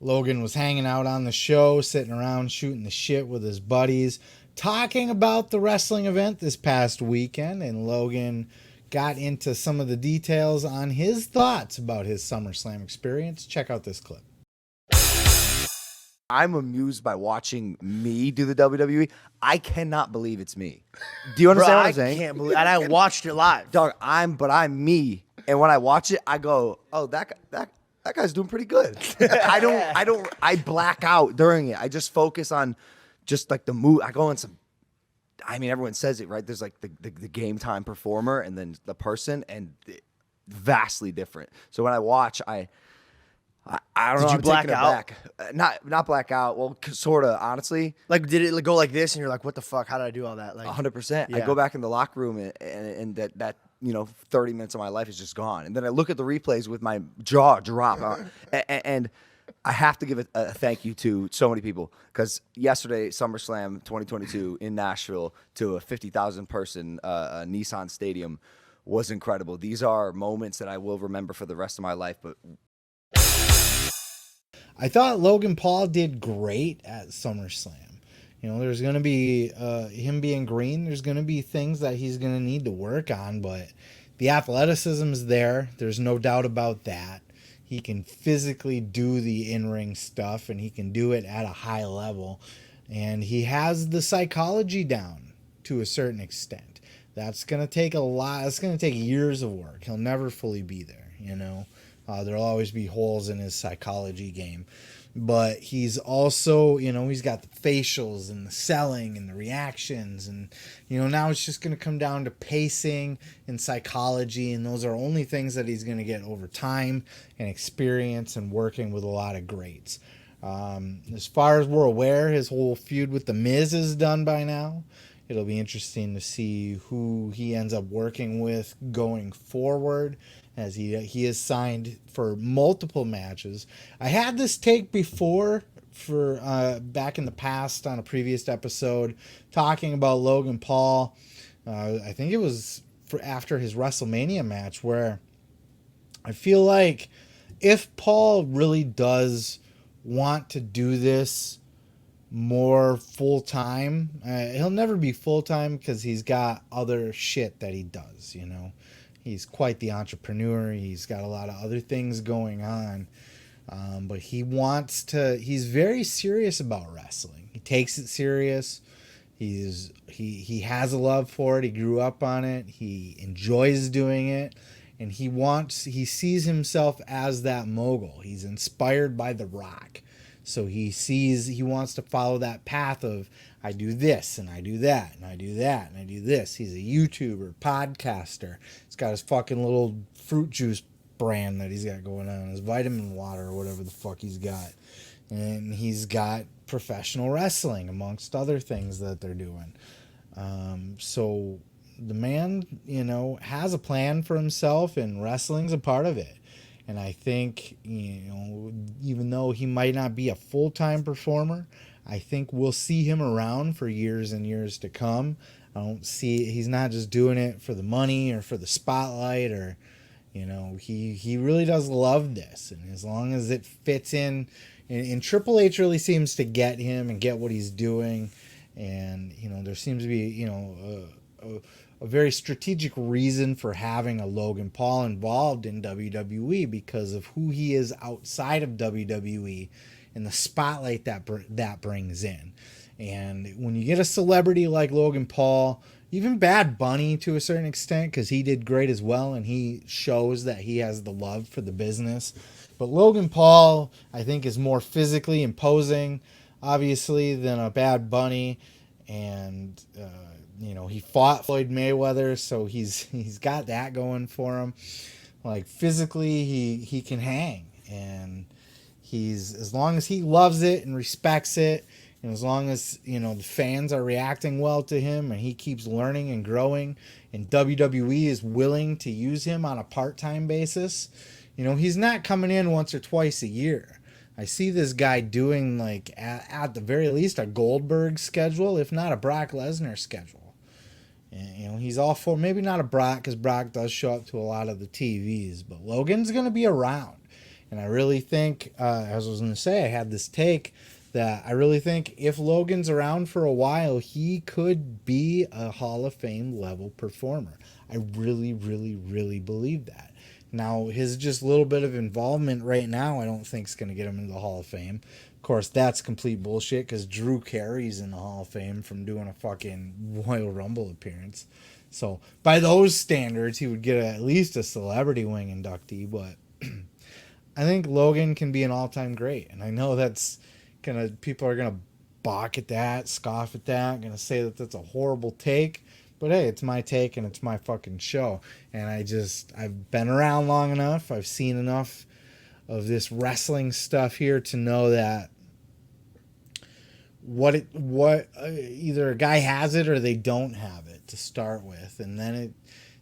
Logan was hanging out on the show, sitting around shooting the shit with his buddies, talking about the wrestling event this past weekend, and Logan got into some of the details on his thoughts about his SummerSlam experience. Check out this clip. I'm amused by watching me do the WWE. I cannot believe it's me. Do you understand what I'm saying? I can't believe, and I watched it live. Dog, I'm me. And when I watch it, I go, oh, that guy's doing pretty good. I black out during it. I just focus on just like the move. I go on some, I mean, everyone says it, right? There's like the game time performer and then the person, and vastly different. So when I watch, I don't know. Did you black out? Not black out. Well, sort of, honestly. Like, did it go like this, and you're like, what the fuck? How did I do all that? Like, 100%. Yeah. I go back in the locker room, and that 30 minutes of my life is just gone. And then I look at the replays with my jaw drop. And I have to give a thank you to so many people, because yesterday, SummerSlam 2022 in Nashville, to a 50,000 person Nissan Stadium, was incredible. These are moments that I will remember for the rest of my life. But I thought Logan Paul did great at SummerSlam. You know, there's going to be him being green. There's going to be things that he's going to need to work on, but The athleticism's there. There's no doubt about that. He can physically do the in-ring stuff, and he can do it at a high level. And he has the psychology down to a certain extent. That's going to take a lot. It's going to take years of work. He'll never fully be there, you know. There'll always be holes in his psychology game. But he's also, you know, he's got the facials and the selling and the reactions. And, you know, now it's just going to come down to pacing and psychology. And those are only things that he's going to get over time and experience and working with a lot of greats. As far as we're aware, his whole feud with The Miz is done by now. It'll be interesting to see who he ends up working with going forward, as he is signed for multiple matches. I had this take before for back in the past on a previous episode talking about Logan Paul. I think it was for after his WrestleMania match, where I feel like if Paul really does want to do this more full-time, he'll never be full-time because he's got other shit that he does, you know. He's quite the entrepreneur. He's got a lot of other things going on. But he's very serious about wrestling. He takes it serious. He has a love for it. He grew up on it. He enjoys doing it. And he sees himself as that mogul. He's inspired by The Rock. So he wants to follow that path of, I do this and I do that and I do that and I do this. He's a YouTuber, podcaster. He's got his fucking little fruit juice brand that he's got going on, his vitamin water or whatever the fuck he's got. And he's got professional wrestling amongst other things that they're doing. So the man, you know, has a plan for himself, and wrestling's a part of it. And I think, you know, even though he might not be a full-time performer, I think we'll see him around for years and years to come. He's not just doing it for the money or for the spotlight, or, you know, he really does love this. And as long as it fits in, and Triple H really seems to get him and get what he's doing. And, you know, there seems to be, you know, a very strategic reason for having a Logan Paul involved in WWE because of who he is outside of WWE and the spotlight that brings in. And when you get a celebrity like Logan Paul, even Bad Bunny to a certain extent, because he did great as well, and he shows that he has the love for the business. But Logan Paul, I think, is more physically imposing, obviously, than a Bad Bunny. And, you know, he fought Floyd Mayweather, so he's got that going for him. Like, physically, he can hang. And as long as he loves it and respects it, and as long as, you know, the fans are reacting well to him and he keeps learning and growing, and WWE is willing to use him on a part-time basis, you know, he's not coming in once or twice a year. I see this guy doing, like, at the very least, a Goldberg schedule, if not a Brock Lesnar schedule. And, you know, he's all for, maybe not a Brock, because Brock does show up to a lot of the TVs, but Logan's going to be around. And I really think, as I was going to say, I had this take that I really think if Logan's around for a while, he could be a Hall of Fame level performer. I really, really, really believe that. Now, his just little bit of involvement right now, I don't think is going to get him into the Hall of Fame. Of course, that's complete bullshit because Drew Carey's in the Hall of Fame from doing a fucking Royal Rumble appearance. So, by those standards, he would get at least a celebrity wing inductee, but I think Logan can be an all-time great. And I know people are going to balk at that, scoff at that, going to say that that's a horrible take. But hey, it's my take and it's my fucking show. And I've been around long enough. I've seen enough of this wrestling stuff here to know that either a guy has it or they don't have it to start with. And then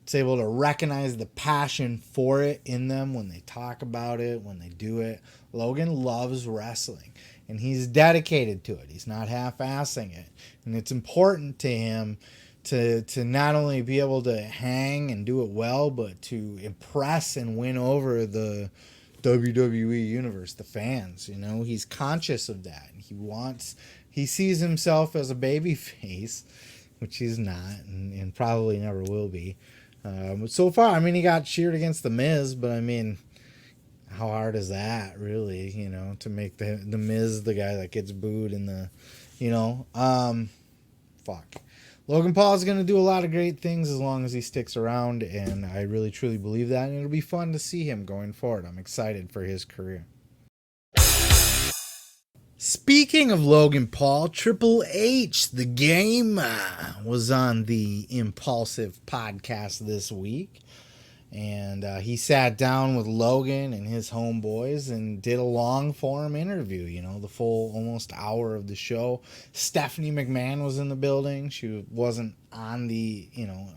it's able to recognize the passion for it in them when they talk about it, when they do it. Logan loves wrestling and he's dedicated to it. He's not half-assing it. And it's important to him to not only be able to hang and do it well, but to impress and win over the WWE universe, the fans. You know, he's conscious of that. He sees himself as a baby face, which he's not, and probably never will be. But so far, I mean, he got cheered against The Miz, but I mean, how hard is that, really, to make the Miz the guy that gets booed in the, fuck. Logan Paul is going to do a lot of great things as long as he sticks around, and I really, truly believe that, and it'll be fun to see him going forward. I'm excited for his career. Speaking of Logan Paul, Triple H, the game, was on the Impulsive podcast this week. And he sat down with Logan and his homeboys and did a long form interview, the full almost hour of the show. Stephanie McMahon was in the building. She wasn't on the,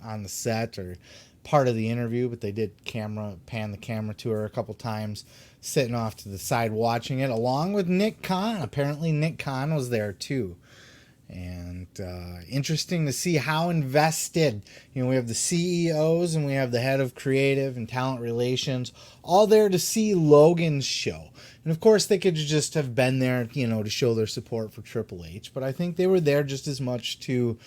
on the set or part of the interview, but they did pan the camera to her a couple times, sitting off to the side watching it, along with Nick Khan. Apparently Nick Khan was there too. And interesting to see how invested, we have the CEOs and we have the head of creative and talent relations all there to see Logan's show. And of course they could just have been there, to show their support for Triple H. But I think they were there just as much to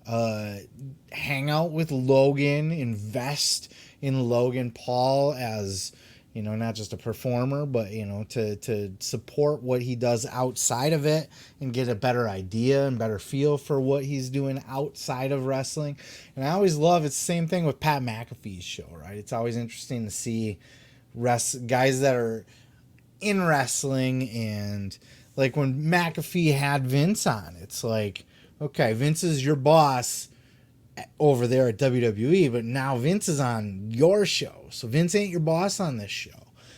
hang out with Logan, invest in Logan Paul as, not just a performer, but, to support what he does outside of it and get a better idea and better feel for what he's doing outside of wrestling. And I always love, it's the same thing with Pat McAfee's show, right? It's always interesting to see guys that are in wrestling, and like when McAfee had Vince on, it's like, okay, Vince is your boss over there at WWE, but now Vince is on your show, so Vince ain't your boss on this show.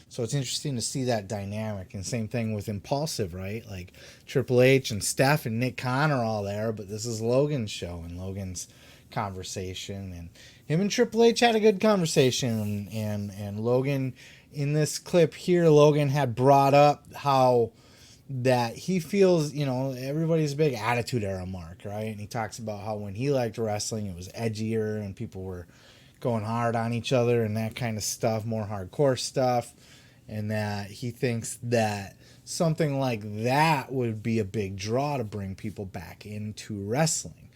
So it's interesting to see that dynamic. And same thing with Impulsive, right? Like Triple H and Steph and Nick Khan are all there, but this is Logan's show and Logan's conversation, and him and Triple H had a good conversation. And Logan, in this clip here, Logan had brought up how that he feels, everybody's a big attitude era mark, right? And he talks about how when he liked wrestling, it was edgier and people were going hard on each other and that kind of stuff, more hardcore stuff. And that he thinks that something like that would be a big draw to bring people back into wrestling.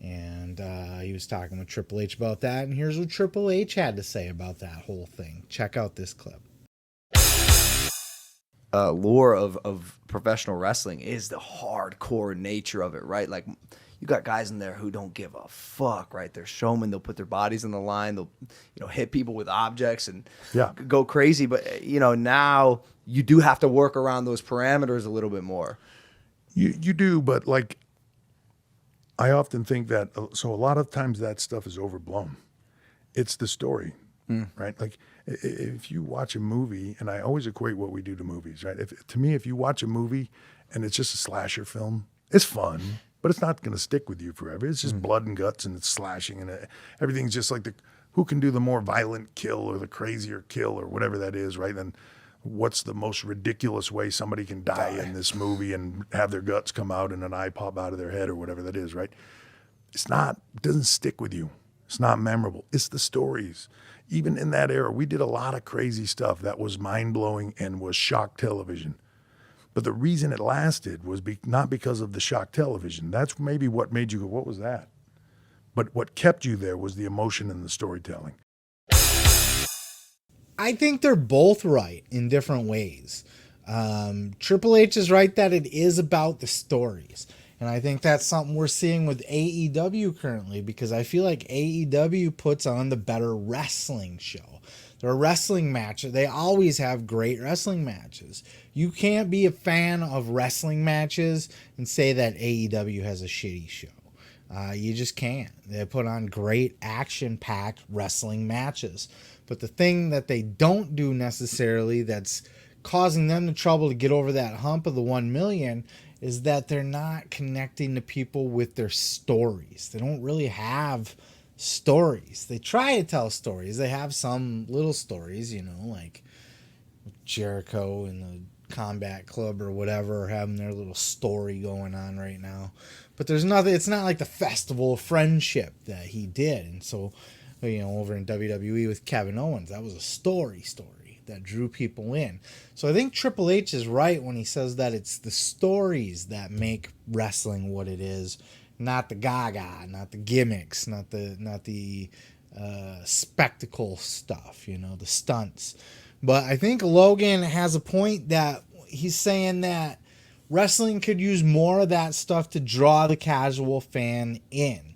And he was talking with Triple H about that. And here's what Triple H had to say about that whole thing. Check out this clip. Lore of professional wrestling is the hardcore nature of it, right? Like, you got guys in there who don't give a fuck, right? They're showmen. They'll put their bodies on the line. They'll, hit people with objects and go crazy. But, now you do have to work around those parameters a little bit more. You do, but like, I often think that, so a lot of times that stuff is overblown. It's the story, right? Like, if you watch a movie, and I always equate what we do to movies, right? To me, if you watch a movie and it's just a slasher film, it's fun, but it's not going to stick with you forever. It's just blood and guts, and it's slashing, and everything's just like who can do the more violent kill or the crazier kill or whatever that is, right? Then what's the most ridiculous way somebody can die in this movie and have their guts come out and an eye pop out of their head or whatever that is, right? It doesn't stick with you. It's not memorable. It's the stories. Even in that era, we did a lot of crazy stuff that was mind-blowing and was shock television. But the reason it lasted was not because of the shock television. That's maybe what made you go, what was that? But what kept you there was the emotion and the storytelling. I think they're both right in different ways. Triple H is right that it is about the stories. And I think that's something we're seeing with AEW currently, because I feel like AEW puts on the better wrestling show. They're a wrestling match. They always have great wrestling matches. You can't be a fan of wrestling matches and say that AEW has a shitty show. You just can't. They put on great action-packed wrestling matches. But the thing that they don't do necessarily that's causing them the trouble to get over that hump of the 1 million is that they're not connecting to people with their stories. They don't really have stories. They try to tell stories. They have some little stories, like Jericho and the Combat Club or whatever are having their little story going on right now. But there's nothing, it's not like the Festival of Friendship that he did. And so, over in WWE with Kevin Owens, that was a story that drew people in. So I think Triple H is right when he says that it's the stories that make wrestling what it is, not the gaga, not the gimmicks, not the spectacle stuff, you know, the stunts. But I think Logan has a point that he's saying that wrestling could use more of that stuff to draw the casual fan in,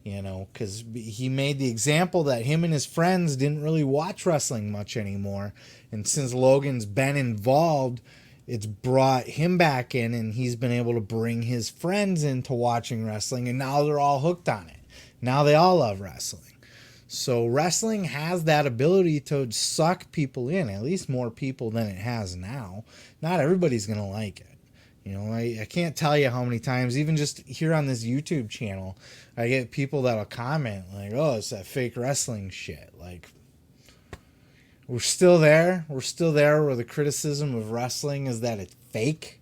you know, because he made the example that him and his friends didn't really watch wrestling much anymore. And since Logan's been involved, it's brought him back in, and he's been able to bring his friends into watching wrestling, and now they're all hooked on it. Now they all love wrestling. So wrestling has that ability to suck people in, at least more people than it has now. Not everybody's going to like it. You know, I can't tell you how many times, even just here on this YouTube channel, I get people that'll comment like, oh, it's that fake wrestling shit. Like, we're still there. We're still there where the criticism of wrestling is that it's fake.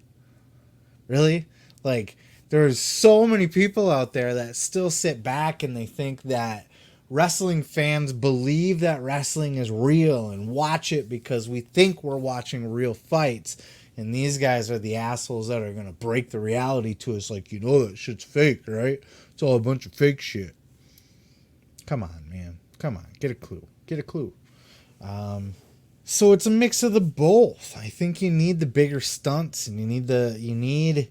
Really? Like, there's so many people out there that still sit back and they think that wrestling fans believe that wrestling is real and watch it because we think we're watching real fights. And these guys are the assholes that are going to break the reality to us like, you know, that shit's fake, right? It's all a bunch of fake shit. Come on, man. Come on. Get a clue. Get a clue. So it's a mix of the both. I think you need the bigger stunts, and you need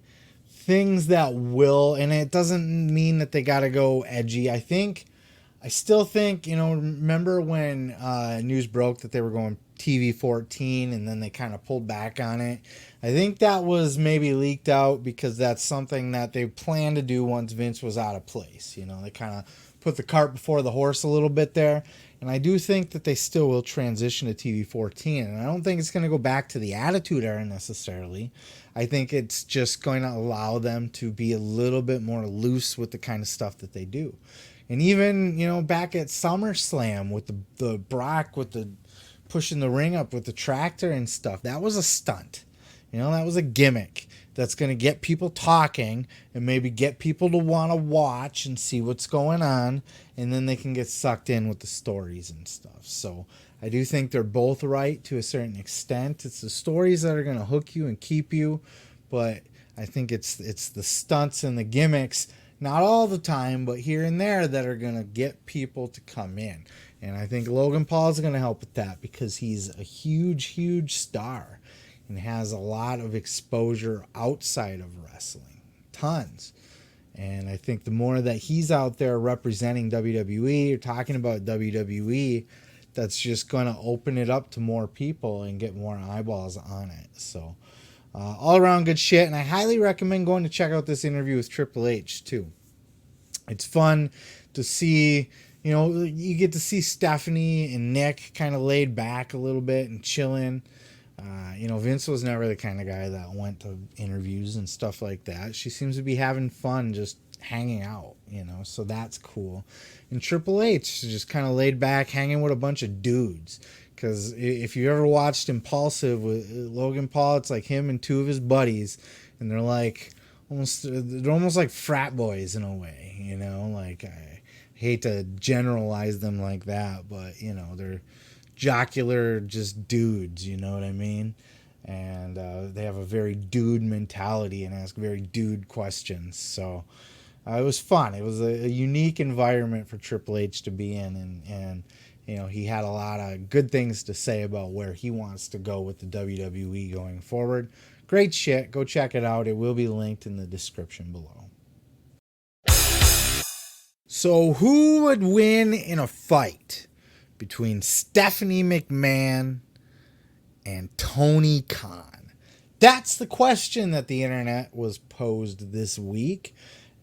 things that will, and it doesn't mean that they got to go edgy. I still think, you know, remember when news broke that they were going TV 14 and then they kind of pulled back on it? I think that was maybe leaked out because that's something that they planned to do once Vince was out of place. You know, they kind of put the cart before the horse a little bit there. And I do think that they still will transition to TV 14. And I don't think it's going to go back to the Attitude Era necessarily. I think it's just going to allow them to be a little bit more loose with the kind of stuff that they do. And even, you know, back at SummerSlam with the Brock with the pushing the ring up with the tractor and stuff, that was a stunt. You know, that was a gimmick that's going to get people talking and maybe get people to want to watch and see what's going on, and then they can get sucked in with the stories and stuff. So I do think they're both right to a certain extent. It's the stories that are going to hook you and keep you, but I think it's the stunts and the gimmicks, not all the time, but here and there, that are going to get people to come in. And I think Logan Paul is going to help with that because he's a huge, huge star and has a lot of exposure outside of wrestling. Tons. And I think the more that he's out there representing WWE or talking about WWE, that's just going to open it up to more people and get more eyeballs on it. So all around good shit. And I highly recommend going to check out this interview with Triple H too. It's fun to see, you know, you get to see Stephanie and Nick kind of laid back a little bit and chilling. You know, Vince was never the kind of guy that went to interviews and stuff like that. She seems to be having fun just hanging out, you know, so that's cool. And Triple H just kind of laid back, hanging with a bunch of dudes. Because if you ever watched Impulsive with Logan Paul, it's like him and two of his buddies, and they're almost like frat boys in a way, you know. Like, I hate to generalize them like that, but you know, they're jocular, just dudes, you know what I mean? And they have a very dude mentality and ask very dude questions. So it was fun. It was a unique environment for Triple H to be in, and you know, he had a lot of good things to say about where he wants to go with the WWE going forward. Great shit. Go check it out. It will be linked in the description below. So who would win in a fight between Stephanie McMahon and Tony Khan? That's the question that the internet was posed this week,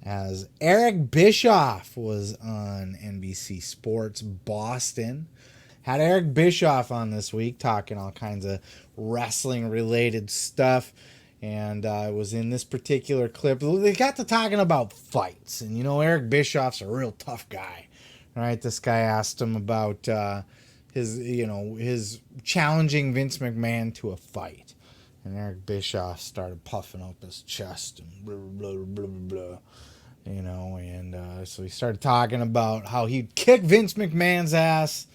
as Eric Bischoff was on NBC Sports Boston. Had Eric Bischoff on this week talking all kinds of wrestling related stuff. And it was in this particular clip. They got to talking about fights. And, you know, Eric Bischoff's a real tough guy. Right? This guy asked him about his challenging Vince McMahon to a fight. And Eric Bischoff started puffing up his chest and blah, blah, blah, blah, blah. You know, and so he started talking about how he'd kick Vince McMahon's ass.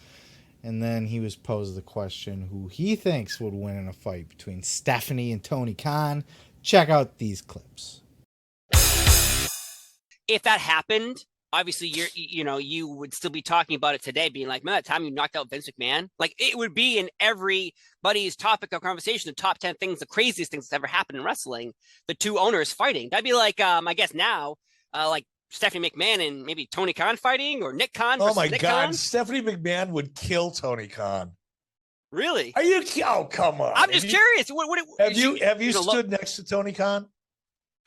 And then he was posed the question who he thinks would win in a fight between Stephanie and Tony Khan. Check out these clips. If that happened, obviously you would still be talking about it today, being like, man, that time you knocked out Vince McMahon, like it would be in everybody's topic of conversation, the top 10 things, the craziest things that's ever happened in wrestling, the two owners fighting. That'd be like, I guess now, like Stephanie McMahon and maybe Tony Khan fighting, or Nick Khan. Oh my Nick God, Khan. Stephanie McMahon would kill Tony Khan. Really? Are you? Oh, come on. I'm just curious. Have you stood next to Tony Khan?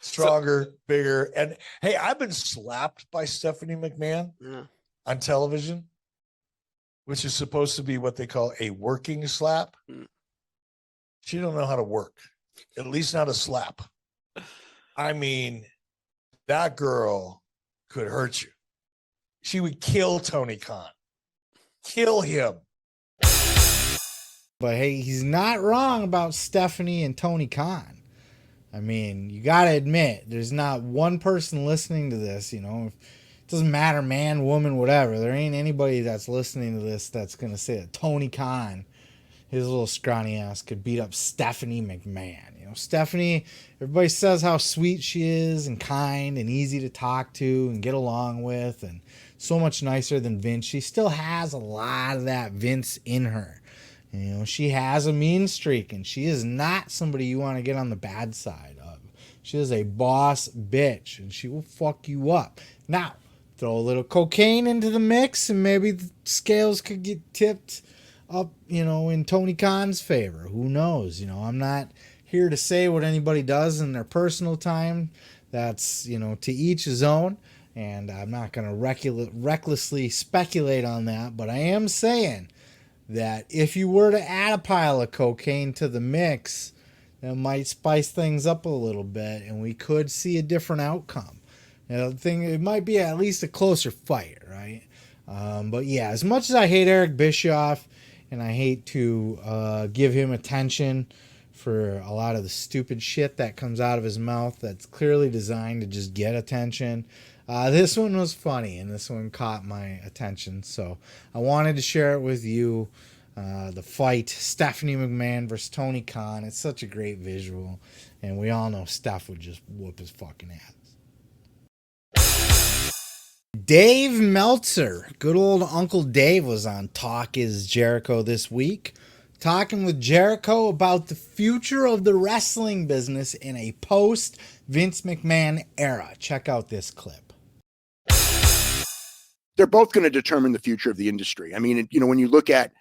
Stronger, bigger, and hey, I've been slapped by Stephanie McMahon on television, which is supposed to be what they call a working slap. She don't know how to work, at least not a slap. I mean, that girl could hurt you. She would kill Tony Khan. Kill him. But hey, he's not wrong about Stephanie and Tony Khan. I mean, you got to admit, there's not one person listening to this, it doesn't matter, man, woman, whatever. There ain't anybody that's listening to this that's going to say that Tony Khan, his little scrawny ass, could beat up Stephanie McMahon. Stephanie, everybody says how sweet she is and kind and easy to talk to and get along with and so much nicer than Vince. She still has a lot of that Vince in her. She has a mean streak, and she is not somebody you want to get on the bad side of. She is a boss bitch, and she will fuck you up. Now, throw a little cocaine into the mix, and maybe the scales could get tipped up, in Tony Khan's favor. Who knows? I'm not here to say what anybody does in their personal time. That's, to each his own, and I'm not going to recklessly speculate on that, but I am saying that if you were to add a pile of cocaine to the mix, that might spice things up a little bit, and we could see a different outcome. It might be at least a closer fight, right? But yeah, as much as I hate Eric Bischoff, and I hate to give him attention for a lot of the stupid shit that comes out of his mouth that's clearly designed to just get attention, this one was funny, and this one caught my attention, so I wanted to share it with you. The fight, Stephanie McMahon versus Tony Khan. It's such a great visual, and we all know Steph would just whoop his fucking ass. Dave Meltzer, good old Uncle Dave, was on Talk Is Jericho this week, talking with Jericho about the future of the wrestling business in a post-Vince McMahon era. Check out this clip. They're both going to determine the future of the industry. I mean, when you look at,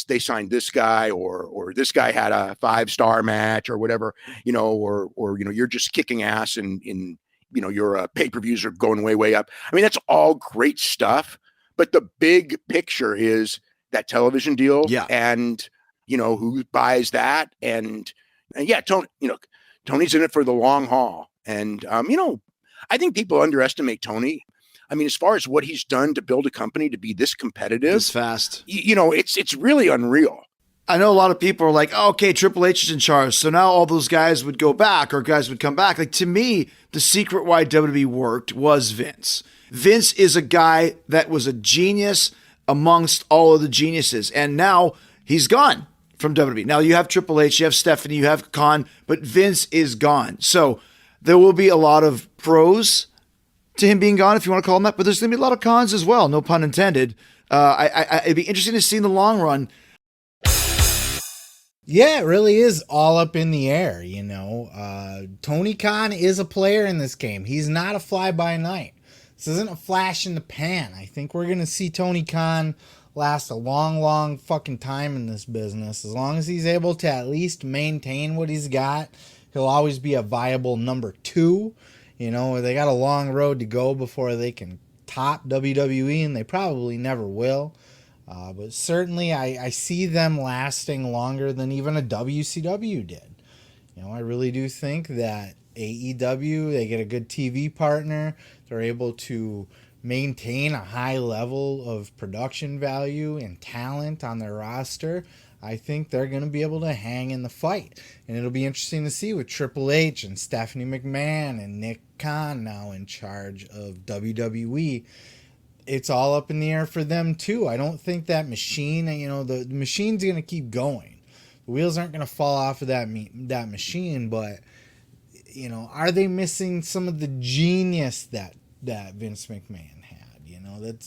they signed this guy, or this guy had a 5-star match or whatever, or you're just kicking ass and your pay-per-views are going way, way up. I mean, that's all great stuff. But the big picture is that television deal, and who buys that, and Tony's in it for the long haul, and I think people underestimate Tony. I mean, as far as what he's done to build a company to be this competitive, this fast, it's really unreal. I know a lot of people are like, oh, okay, Triple H is in charge, so now all those guys would go back, or guys would come back. Like, to me, the secret why WWE worked was Vince. Vince is a guy that was a genius amongst all of the geniuses, and now he's gone from WWE. Now you have Triple H, you have Stephanie, you have Khan, but Vince is gone. So there will be a lot of pros to him being gone, if you want to call him that, but there's going to be a lot of cons as well, no pun intended. It'd be interesting to see in the long run. Yeah, it really is all up in the air, Tony Khan is a player in this game. He's not a fly-by-night. This isn't a flash in the pan. I think we're going to see Tony Khan last a long, long fucking time in this business. As long as he's able to at least maintain what he's got, he'll always be a viable number 2. They got a long road to go before they can top WWE, and they probably never will. But certainly I see them lasting longer than even a WCW did. I really do think that AEW, they get a good TV partner. They're able to maintain a high level of production value and talent on their roster. I think they're going to be able to hang in the fight. And it'll be interesting to see with Triple H and Stephanie McMahon and Nick Khan now in charge of WWE. It's all up in the air for them too. I don't think that machine, the machine's going to keep going. The wheels aren't going to fall off of that machine, but, are they missing some of the genius that that Vince McMahon had.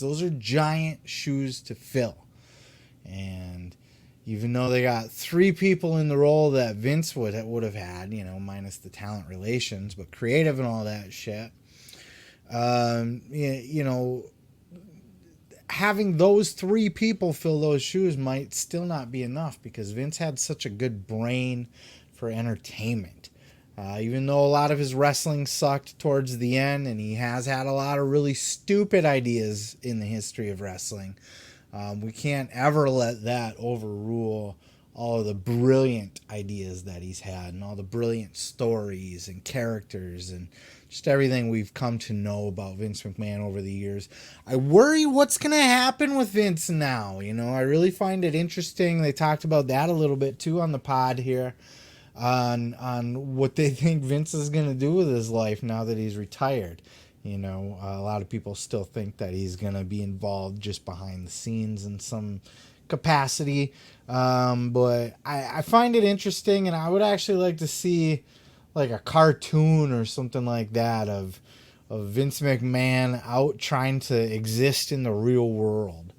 Those are giant shoes to fill. And even though they got 3 people in the role that Vince would have had, minus the talent relations, but creative and all that shit, having those 3 people fill those shoes might still not be enough, because Vince had such a good brain for entertainment. Even though a lot of his wrestling sucked towards the end, and he has had a lot of really stupid ideas in the history of wrestling, we can't ever let that overrule all of the brilliant ideas that he's had, and all the brilliant stories and characters and just everything we've come to know about Vince McMahon over the years. I worry what's going to happen with Vince now. I really find it interesting. They talked about that a little bit too on the pod here, on what they think Vince is going to do with his life now that he's retired. A lot of people still think that he's going to be involved just behind the scenes in some capacity. But I find it interesting, and I would actually like to see like a cartoon or something like that of Vince McMahon out trying to exist in the real world.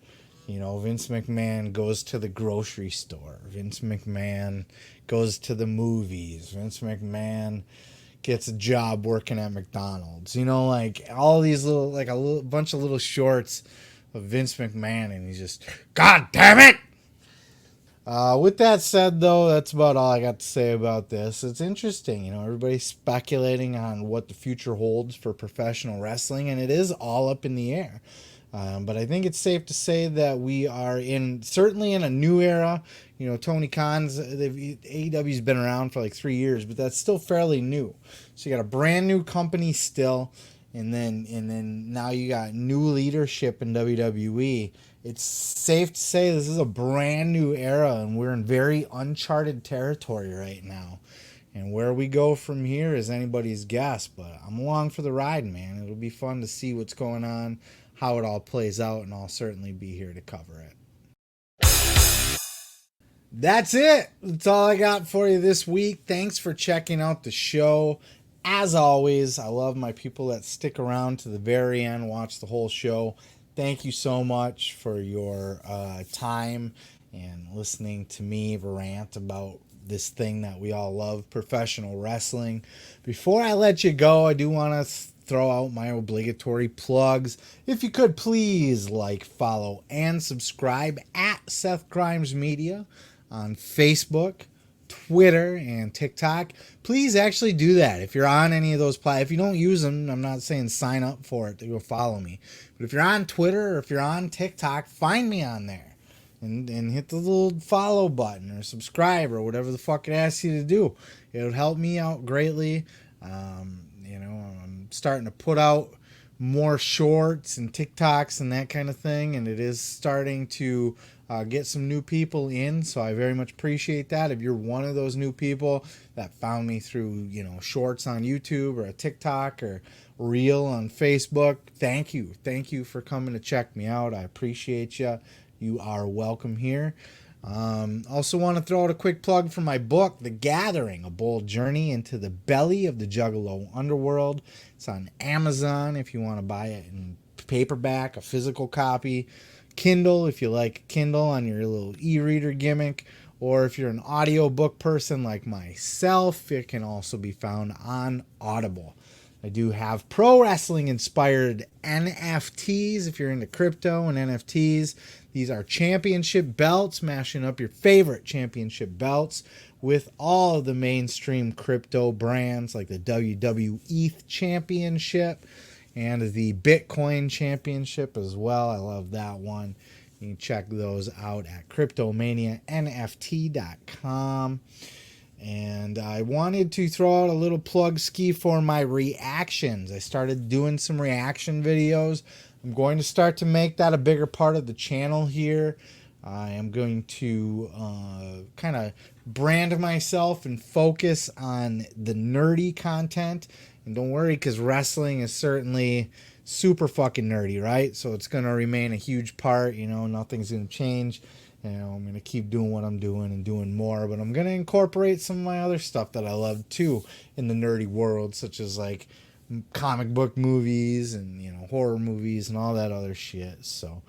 Vince McMahon goes to the grocery store. Vince McMahon goes to the movies. Vince McMahon gets a job working at McDonald's. Like all these little, bunch of little shorts of Vince McMahon, and he's just, God damn it! With that said, though, that's about all I got to say about this. It's interesting, everybody's speculating on what the future holds for professional wrestling, and it is all up in the air. But I think it's safe to say that we are certainly in a new era. Tony Khan's, AEW's been around for like 3 years, but that's still fairly new. So you got a brand new company still, and then now you got new leadership in WWE. It's safe to say this is a brand new era, and we're in very uncharted territory right now. And where we go from here is anybody's guess, but I'm along for the ride, man. It'll be fun to see what's going on, how it all plays out, and I'll certainly be here to cover it. That's it. That's all I got for you this week. Thanks for checking out the show. As always, I love my people that stick around to the very end, watch the whole show. Thank you so much for your time and listening to me rant about this thing that we all love, professional wrestling. Before I let you go, I do want to throw out my obligatory plugs. If you could please like, follow, and subscribe at Seth Grimes Media on Facebook, Twitter, and TikTok. Please actually do that. If you're on any of those platforms, if you don't use them, I'm not saying sign up for it to go follow me. But if you're on Twitter or if you're on TikTok, find me on there and hit the little follow button or subscribe or whatever the fuck it asks you to do. It would help me out greatly. I'm starting to put out more shorts and TikToks and that kind of thing, and it is starting to get some new people in, so I very much appreciate that. If you're one of those new people that found me through, shorts on YouTube or a TikTok or reel on Facebook, thank you. Thank you for coming to check me out. I appreciate you. You are welcome here. Also want to throw out a quick plug for my book, The Gathering, A Bold Journey into the Belly of the Juggalo Underworld. It's on Amazon if you want to buy it in paperback, a physical copy. Kindle if you like Kindle on your little e-reader gimmick, or if you're an audiobook person like myself, it can also be found on Audible. I do have pro wrestling inspired NFTs if you're into crypto and NFTs. These are championship belts, mashing up your favorite championship belts with all of the mainstream crypto brands like the WWE Championship and the Bitcoin Championship as well. I love that one. You can check those out at cryptomanianft.com. And I wanted to throw out a little plug ski for my reactions. I started doing some reaction videos. I'm going to start to make that a bigger part of the channel here. I am going to kind of brand myself and focus on the nerdy content. And don't worry, because wrestling is certainly super fucking nerdy, right? So it's going to remain a huge part. Nothing's going to change. I'm going to keep doing what I'm doing and doing more, but I'm going to incorporate some of my other stuff that I love too in the nerdy world, such as like comic book movies and, horror movies and all that other shit. So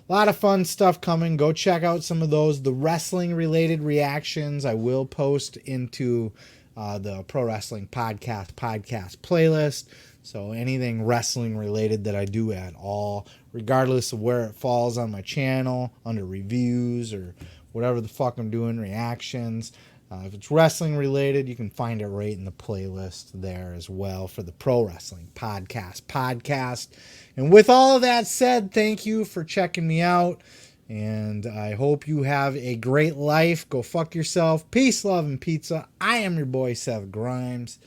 a lot of fun stuff coming. Go check out some of those. The wrestling related reactions I will post into the Pro Wrestling Podcast playlist. So anything wrestling related that I do at all, regardless of where it falls on my channel, under reviews or whatever the fuck I'm doing, reactions. If it's wrestling related, you can find it right in the playlist there as well for the Pro Wrestling Podcast. And with all of that said, thank you for checking me out. And I hope you have a great life. Go fuck yourself. Peace, love, and pizza. I am your boy, Seth Grimes.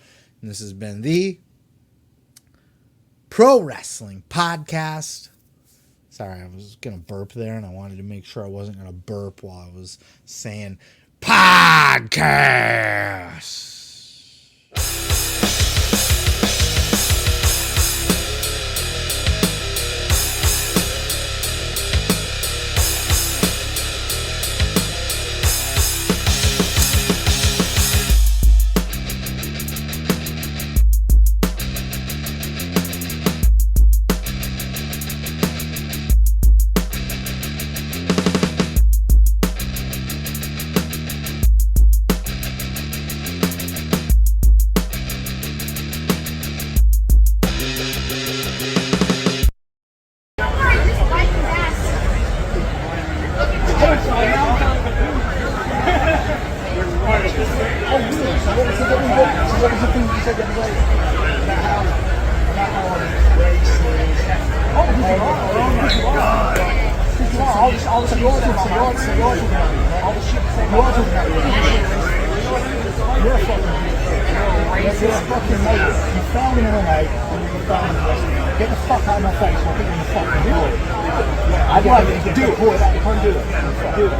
And this has been the Pro Wrestling Podcast. Sorry, I was going to burp there, and I wanted to make sure I wasn't going to burp while I was saying podcast. Get the fuck out of my face. I'll put you in the fucking door. I'd like to do it. Boy, that can't do it. Do it.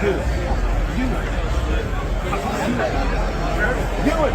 Do it. Do it. Do it.